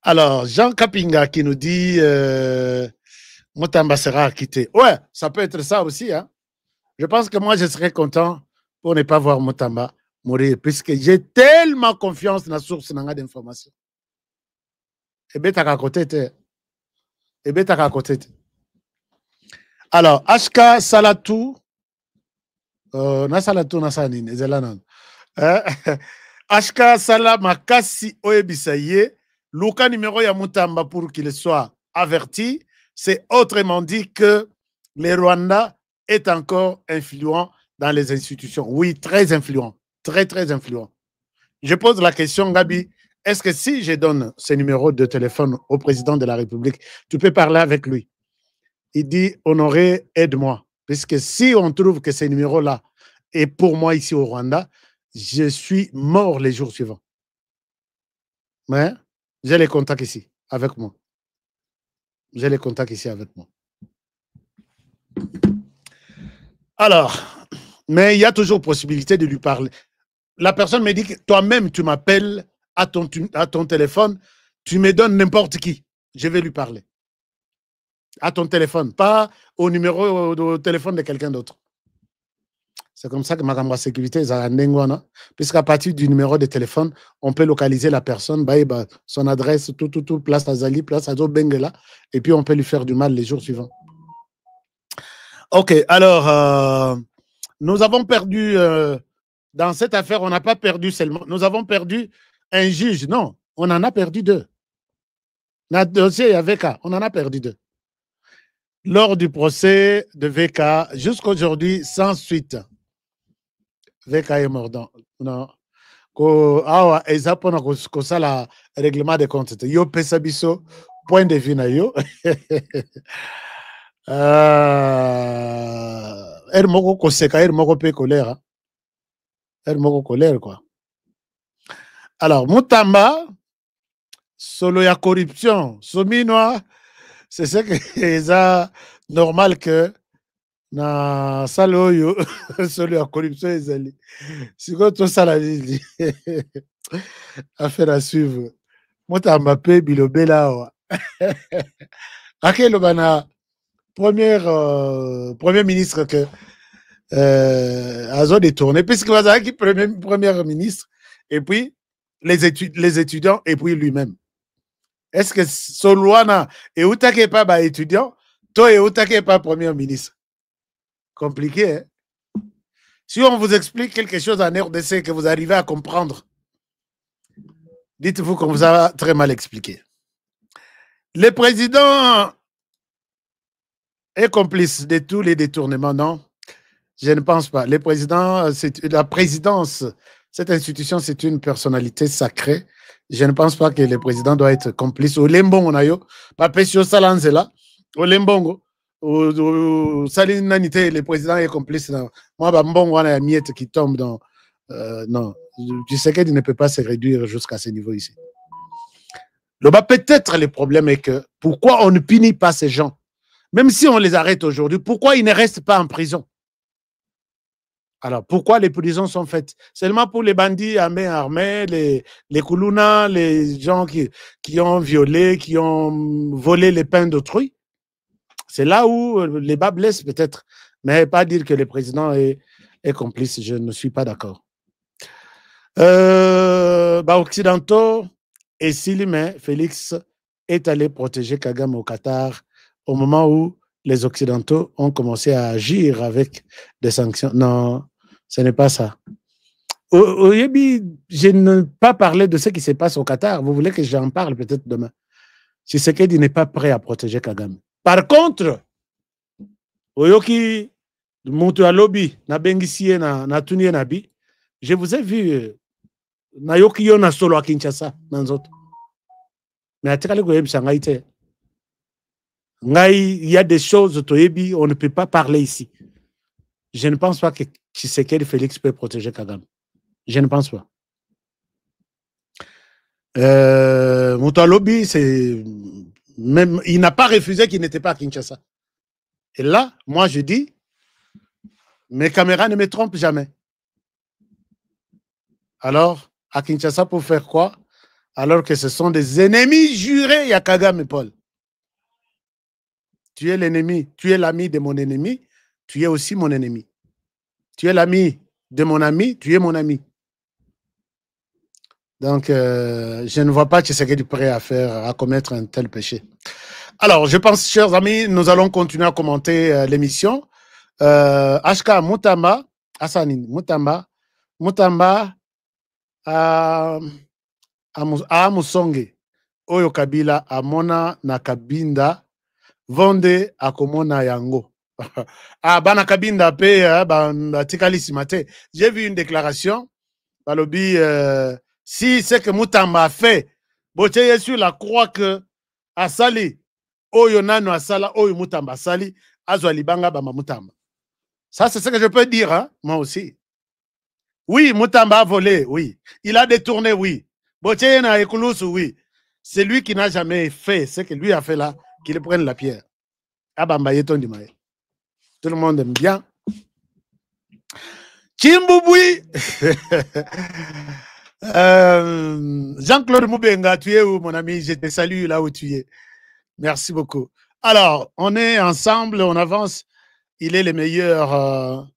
Alors, Jean Kapinga qui nous dit Moutamba sera acquitté. Ouais, ça peut être ça aussi. Hein? Je pense que moi, je serais content pour ne pas voir Moutamba mourir, puisque j'ai tellement confiance dans la source d'information. Et bien, t'as qu'à côté. Et bien, t'as qu'à côté. Alors, HK Salatou. Nasalatu nasanine zelanan. HK Sala Makasi Oebisaye, Luka numéro ya Moutamba pour qu'il soit averti, c'est autrement dit que le Rwanda est encore influent dans les institutions. Oui, très influent, très influent. Je pose la question, Gabi, est-ce que si je donne ce numéro de téléphone au président de la République, tu peux parler avec lui? Il dit, Honoré, aide-moi. Puisque si on trouve que ce numéro-là est pour moi ici au Rwanda, je suis mort les jours suivants. Mais j'ai les contacts ici avec moi. J'ai les contacts ici avec moi. Alors, mais il y a toujours possibilité de lui parler. La personne me dit que toi-même, tu m'appelles à ton téléphone, tu me donnes n'importe qui. Je vais lui parler. À ton téléphone, pas au numéro de téléphone de quelqu'un d'autre. C'est comme ça que ma sécurité est à Ndengwana, puisqu'à partir du numéro de téléphone, on peut localiser la personne, son adresse, tout, place Azali, place Azo Bengela, et puis on peut lui faire du mal les jours suivants. Ok, alors, nous avons perdu, dans cette affaire, on n'a pas perdu seulement, nous avons perdu un juge, non, on en a perdu deux. Notre dossier avec VK, on en a perdu deux. Lors du procès de VK, jusqu'aujourd'hui, sans suite. VK est mordant. Non. Awa, ezapona kosala règlement de compte. Yo pesabiso, point de vue na yo. Moko koseka, moko pe colère. Moko colère, quoi. Alors, Moutamba, solo ya corruption, sominois, c'est ce que c'est normal que na saloyo solo ya corruption ezali. Si tout ça la dit affaire à suivre. Moutamba pe bilobela wa. Akelo bana premier ministre que Azo détourné puisque Wazaki premier ministre et puis les étudiants et puis lui-même. Est-ce que Solwana et Outake pas bah, étudiant, toi et Outake pas premier ministre? Compliqué, hein? Si on vous explique quelque chose en RDC que vous arrivez à comprendre, dites-vous qu'on vous a très mal expliqué. Le président est complice de tous les détournements, non? Je ne pense pas. Le président, la présidence, cette institution, c'est une personnalité sacrée. Je ne pense pas que le président doit être complice. Au Lembongo, Papesio Salanzela, au Lembongo, au Salinanité, le président est complice. Moi, Mbongo, on a une miette qui tombe dans. Non, tu sais qu'il ne peut pas se réduire jusqu'à ce niveau ici. Peut-être le problème est que pourquoi on ne punit pas ces gens? Même si on les arrête aujourd'hui, pourquoi ils ne restent pas en prison? Alors, pourquoi les prisons sont faites? Seulement pour les bandits à main armée, les koulouna, les gens qui ont violé, qui ont volé les pains d'autrui? C'est là où les bas blessent peut-être, mais pas dire que le président est complice. Je ne suis pas d'accord. Occidentaux, et Silimé, Félix est allé protéger Kagame au Qatar au moment où les Occidentaux ont commencé à agir avec des sanctions. Non, ce n'est pas ça. Je ne pas parler de ce qui se passe au Qatar. Vous voulez que j'en parle peut-être demain. Tshisekedi n'est pas prêt à protéger Kagame. Par contre, Oyoki, Moutou Alobi, na Bengisie, na Tunie Nabi, je vous ai vu, na Yoki Yona solo à Kinshasa, dans autres. Mais à Tikale Goyeb Shangaïte, il y a des choses, Toyebi, on ne peut pas parler ici. Je ne pense pas que Tshisekedi Félix peut protéger Kagame. Je ne pense pas. Moutalobi, c'est même, il n'a pas refusé qu'il n'était pas à Kinshasa. Et là, moi je dis, mes caméras ne me trompent jamais. Alors, à Kinshasa, pour faire quoi? Alors que ce sont des ennemis jurés, il y a Kagame et Paul. Tu es l'ennemi, tu es l'ami de mon ennemi, tu es aussi mon ennemi. Tu es l'ami de mon ami, tu es mon ami. Donc, je ne vois pas Tshisekedi prêt à commettre un tel péché. Alors, je pense, chers amis, nous allons continuer à commenter l'émission. Ashka Mutamba, Assanin Mutamba, à Musonge, Oyo Kabila, Amona Nakabinda, Vonde Akomona Yango. Bana Kabinda pe, Tikali Simate. J'ai vu une déclaration, Balobi, si c'est que Mutamba a fait, Bocheye sur la croix que Asali, Oyo Nano Asala, Oyo Mutamba Asali, Azwali Banga Bama Mutamba. Ça, c'est ce que je peux dire, hein, moi aussi. Oui, Mutamba a volé, oui. Il a détourné, oui. Bocheye na Ekulusu, oui. C'est lui qui n'a jamais fait ce que lui a fait là, qu'il prenne la pierre. Abamba Yeton Dimaye. Tout le monde aime bien. Chimboubouy. Jean-Claude Moubenga, tu es où, mon ami? Je te salue là où tu es. Merci beaucoup. Alors, on est ensemble, on avance. Il est le meilleur,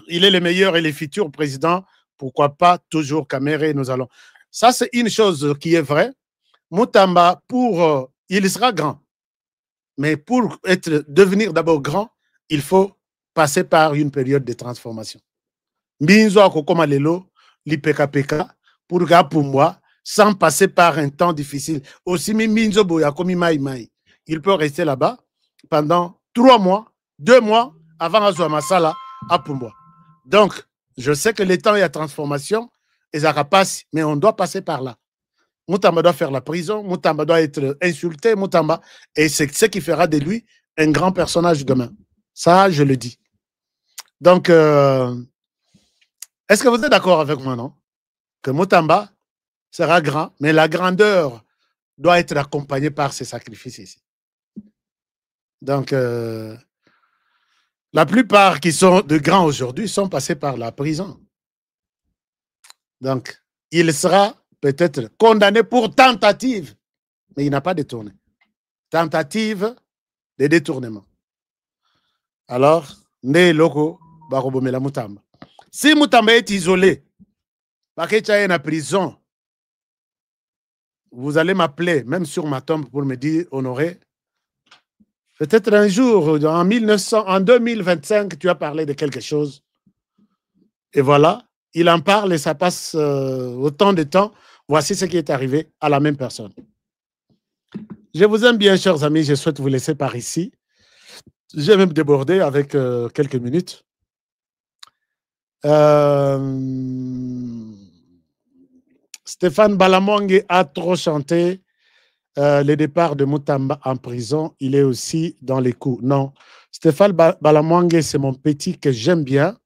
il est le meilleur et les futurs présidents. Pourquoi pas toujours Kamere, nous allons. Ça, c'est une chose qui est vraie. Mutamba, il sera grand. Mais pour devenir d'abord grand, il faut passer par une période de transformation. Mbinzo akokoma lelo, l'IPKPK, pour moi, sans passer par un temps difficile. Aussi, Mbinzo boya komi mai. Il peut rester là-bas pendant 3 mois, 2 mois avant Azwa Masala à Pumbwa. Donc, je sais que le temps est à transformation, et ça passe, mais on doit passer par là. Mutamba doit faire la prison, Mutamba doit être insulté, Mutamba, et c'est ce qui fera de lui un grand personnage demain. Ça, je le dis. Donc, est-ce que vous êtes d'accord avec moi, non? Que Mutamba sera grand, mais la grandeur doit être accompagnée par ses sacrifices ici. Donc, la plupart qui sont de grands aujourd'hui sont passés par la prison. Donc, il sera peut-être condamné pour tentative, mais il n'a pas détourné. Tentative de détournement. Alors, né loko barobomela Mutamba. Si Mutamba est isolé, parce qu'il est en prison, vous allez m'appeler, même sur ma tombe, pour me dire, Honoré, peut-être un jour, en 2025, tu as parlé de quelque chose. Et voilà, il en parle et ça passe autant de temps. Voici ce qui est arrivé à la même personne. Je vous aime bien, chers amis. Je souhaite vous laisser par ici. J'ai même débordé avec quelques minutes. Stéphane Balamongue a trop chanté le départ de Mutamba en prison. Il est aussi dans les coups. Non, Stéphane Balamongue, c'est mon petit que j'aime bien.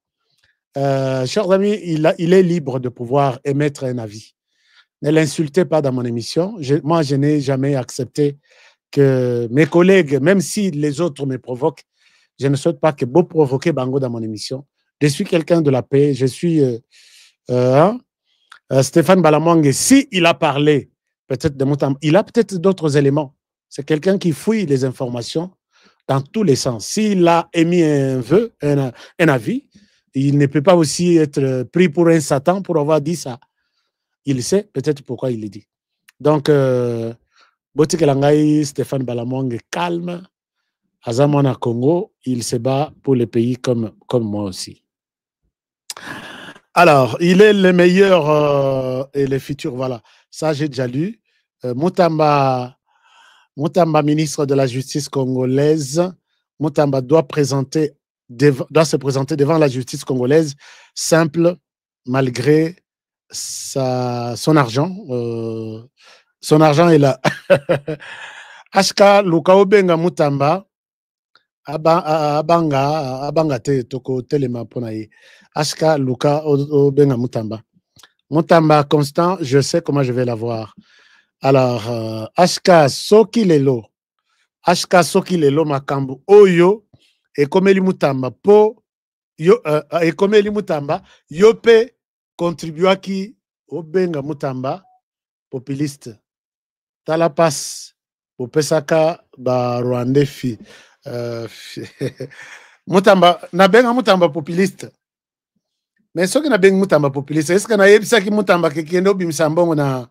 Chers amis, il est libre de pouvoir émettre un avis. Ne l'insultez pas dans mon émission. Moi, je n'ai jamais accepté que mes collègues, même si les autres me provoquent, je ne souhaite pas que vous provoquez Bango dans mon émission. Je suis quelqu'un de la paix. Je suis Stéphane Balamongue. Si il a parlé peut-être de Mutamba, il a peut-être d'autres éléments. C'est quelqu'un qui fouille les informations. dans tous les sens. S'il a émis un vœu, un avis, il ne peut pas aussi être pris pour un Satan pour avoir dit ça. Il sait peut-être pourquoi il le dit. Donc, Boti Kelangai, Stéphane Balamong, calme. Azamona Congo, il se bat pour le pays comme moi aussi. Alors, il est le meilleur et le futur, voilà. Ça, j'ai déjà lu. Mutamba, ministre de la Justice congolaise, Mutamba doit se présenter devant la justice congolaise simple, malgré son argent. Son argent est là. Ashka Lukaobenga Mutamba, abanga te toko telema ponaye. Ashka Luka Obenga Mutamba. Mutamba Constant, je sais comment je vais l'avoir. Alors, Ashka Soki Lelo. Ashka Soki Lelo Makambu Oyo. Et comme Eli Mutamba po. Et comme Eli Mutamba. Yope contribua qui Obenga Mutamba. Populiste. Talapas. Popesaka ba Rwanda fi. Mutamba nabenga Mutamba populiste mais ce que nabenga Mutamba populiste est-ce que na yebisa ki Mutamba ke kendo bimisa mbongo na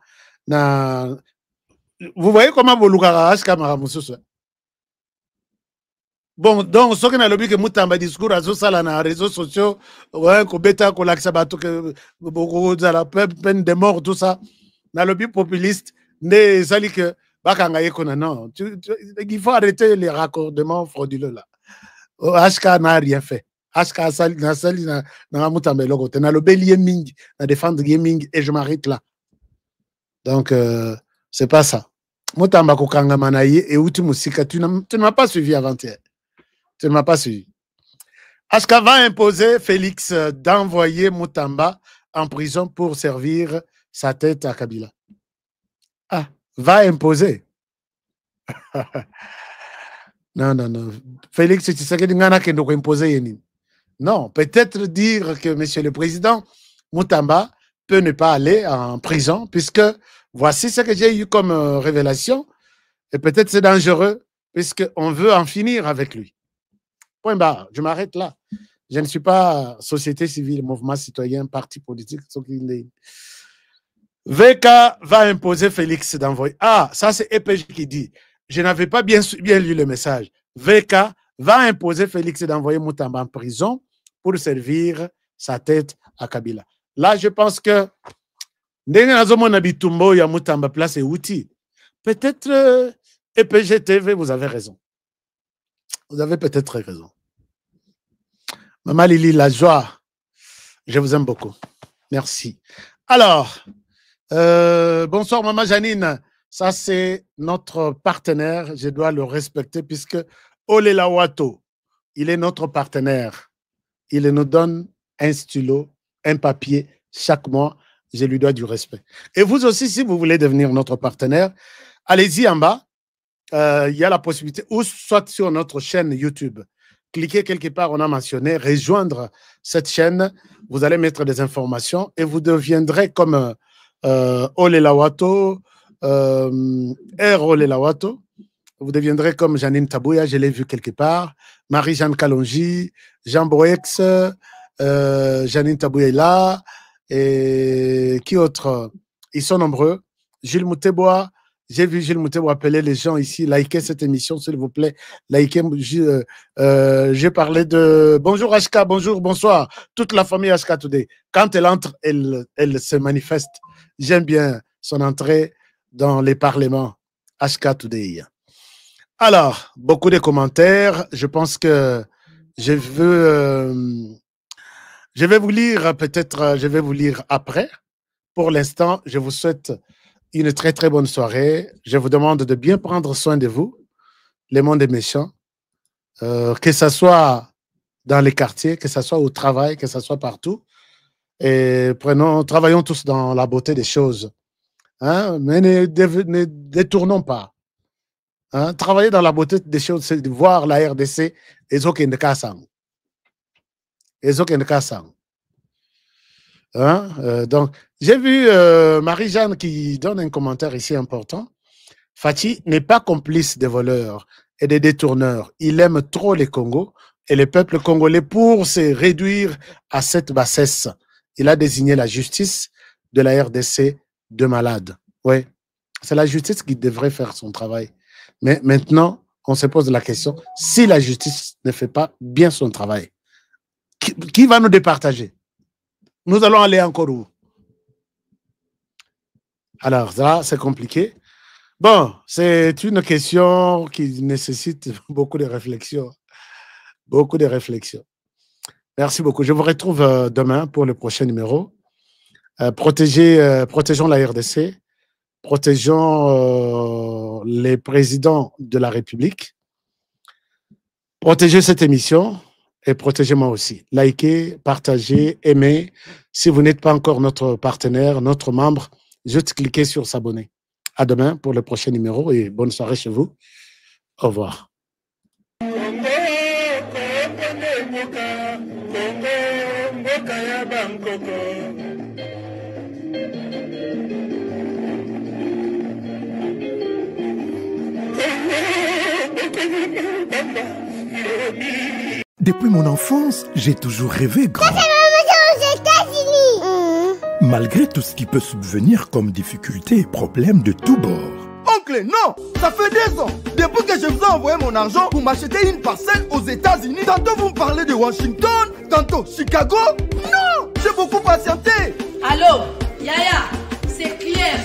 vous voyez comment bolukaka ashka maramususu bon donc ce que na lobi que Mutamba discours azo sala na réseaux sociaux ouais ko beta ko lakisa bato que beaucoup de la peine de mort tout ça na lobi populiste ne sali que non, il faut arrêter les raccordements frauduleux là. HK n'a rien fait. HK n'a Mutamba logo. N'a le bélier ming, n'a défendre gaming et je m'arrête là. Donc c'est pas ça. Mutamba kokanga manaye et outi musika, tu ne m'as pas suivi avant-hier. Tu ne m'as pas suivi. HK va imposer Félix d'envoyer Mutamba en prison pour servir sa tête à Kabila. Ah. Va imposer. Non. Félix Tshisekedi ngana kendo ko imposer yeni. Non, peut-être dire que monsieur le président Mutamba peut ne pas aller en prison puisque voici ce que j'ai eu comme révélation et peut-être c'est dangereux puisque on veut en finir avec lui. Point barre, je m'arrête là. Je ne suis pas société civile, mouvement citoyen, parti politique, ce qu'il est. VK va imposer Félix d'envoyer. Ah, ça c'est EPJ qui dit. Je n'avais pas bien lu le message. VK va imposer Félix d'envoyer Mutamba en prison pour servir sa tête à Kabila. Là, je pense que Mutamba place et outil. Peut-être EPG TV, vous avez raison. Vous avez peut-être raison. Maman Lili, la joie. Je vous aime beaucoup. Merci. Alors, bonsoir Maman Janine, ça c'est notre partenaire, je dois le respecter puisque Olela Wato, il est notre partenaire, il nous donne un stylo, un papier chaque mois, je lui dois du respect. Et vous aussi, si vous voulez devenir notre partenaire, allez-y en bas, il y a la possibilité, ou soit sur notre chaîne YouTube, cliquez quelque part, on a mentionné, rejoindre cette chaîne, vous allez mettre des informations et vous deviendrez comme Olela Wato, Olela Wato, vous deviendrez comme Janine Tabouya, je l'ai vu quelque part, Marie-Jeanne Kalonji, Jean Broex, Janine Tabouya est là, et qui autre? Ils sont nombreux. Gilles Moutebois, j'ai vu Gilles Moutebois appeler les gens ici, likez cette émission s'il vous plaît, likez, j'ai parlé de, bonjour HK, bonjour, bonsoir, toute la famille HK Today, quand elle entre, elle se manifeste. J'aime bien son entrée dans les parlements HK Today. Alors, beaucoup de commentaires. Je pense que je vais vous lire, peut-être, je vais vous lire après. Pour l'instant, je vous souhaite une très, très bonne soirée. Je vous demande de bien prendre soin de vous. Le monde est méchant. Que ce soit dans les quartiers, que ce soit au travail, que ce soit partout. Et travaillons tous dans la beauté des choses. Hein? Mais ne détournons pas. Hein? Travailler dans la beauté des choses, c'est de voir la RDC et Zokendekasang. Hein? Donc, j'ai vu Marie-Jeanne qui donne un commentaire ici important. Fatih n'est pas complice des voleurs. et des détourneurs. Il aime trop les Congos et le peuple congolais pour se réduire à cette bassesse. Il a désigné la justice de la RDC de malade. Oui, c'est la justice qui devrait faire son travail. Mais maintenant, on se pose la question, si la justice ne fait pas bien son travail, qui va nous départager? Nous allons aller encore où? Alors, là, c'est compliqué. Bon, c'est une question qui nécessite beaucoup de réflexion. Beaucoup de réflexion. Merci beaucoup. Je vous retrouve demain pour le prochain numéro. Protégeons la RDC. Protégeons les présidents de la République. Protégez cette émission et protégez-moi aussi. Likez, partagez, aimez. Si vous n'êtes pas encore notre partenaire, notre membre, juste cliquez sur s'abonner. À demain pour le prochain numéro et bonne soirée chez vous. Au revoir. Depuis mon enfance, j'ai toujours rêvé grand. Malgré tout ce qui peut subvenir comme difficultés et problèmes de tous bords. Oncle, non! Ça fait 2 ans! Depuis que je vous ai envoyé mon argent pour m'acheter une parcelle aux États-Unis, tantôt vous me parlez de Washington, tantôt Chicago. Non! J'ai beaucoup patienté! Allô? Yaya, c'est clair,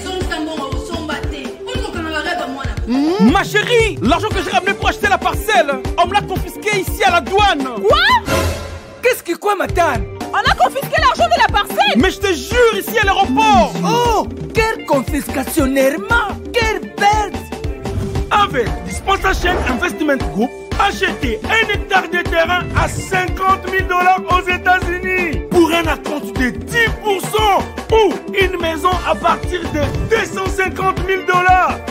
Ma chérie, l'argent que j'ai ramené pour acheter la parcelle, on me l'a confisqué ici à la douane. Quoi? Qu'est-ce qui quoi, Matane? On a confisqué l'argent de la parcelle. Mais je te jure, ici à l'aéroport. Oh, quelle confiscationnairement, quelle perte. Avec Dispensation Investment Group, achetez 1 hectare de terrain à 50 000 $ aux États-Unis pour un acompte de 10% ou une maison à partir de 250 000 $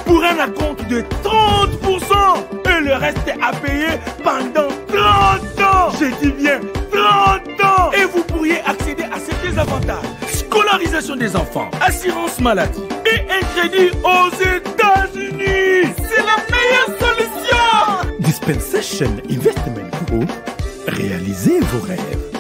pour un acompte de 30% et le reste à payer pendant 30 ans. Je dis bien 30 ans. Et vous pourriez accéder à ces 2 avantages: scolarisation des enfants, assurance maladie et un crédit aux États-Unis. C'est la meilleure solution. Dispensation Investment Group, réalisez vos rêves.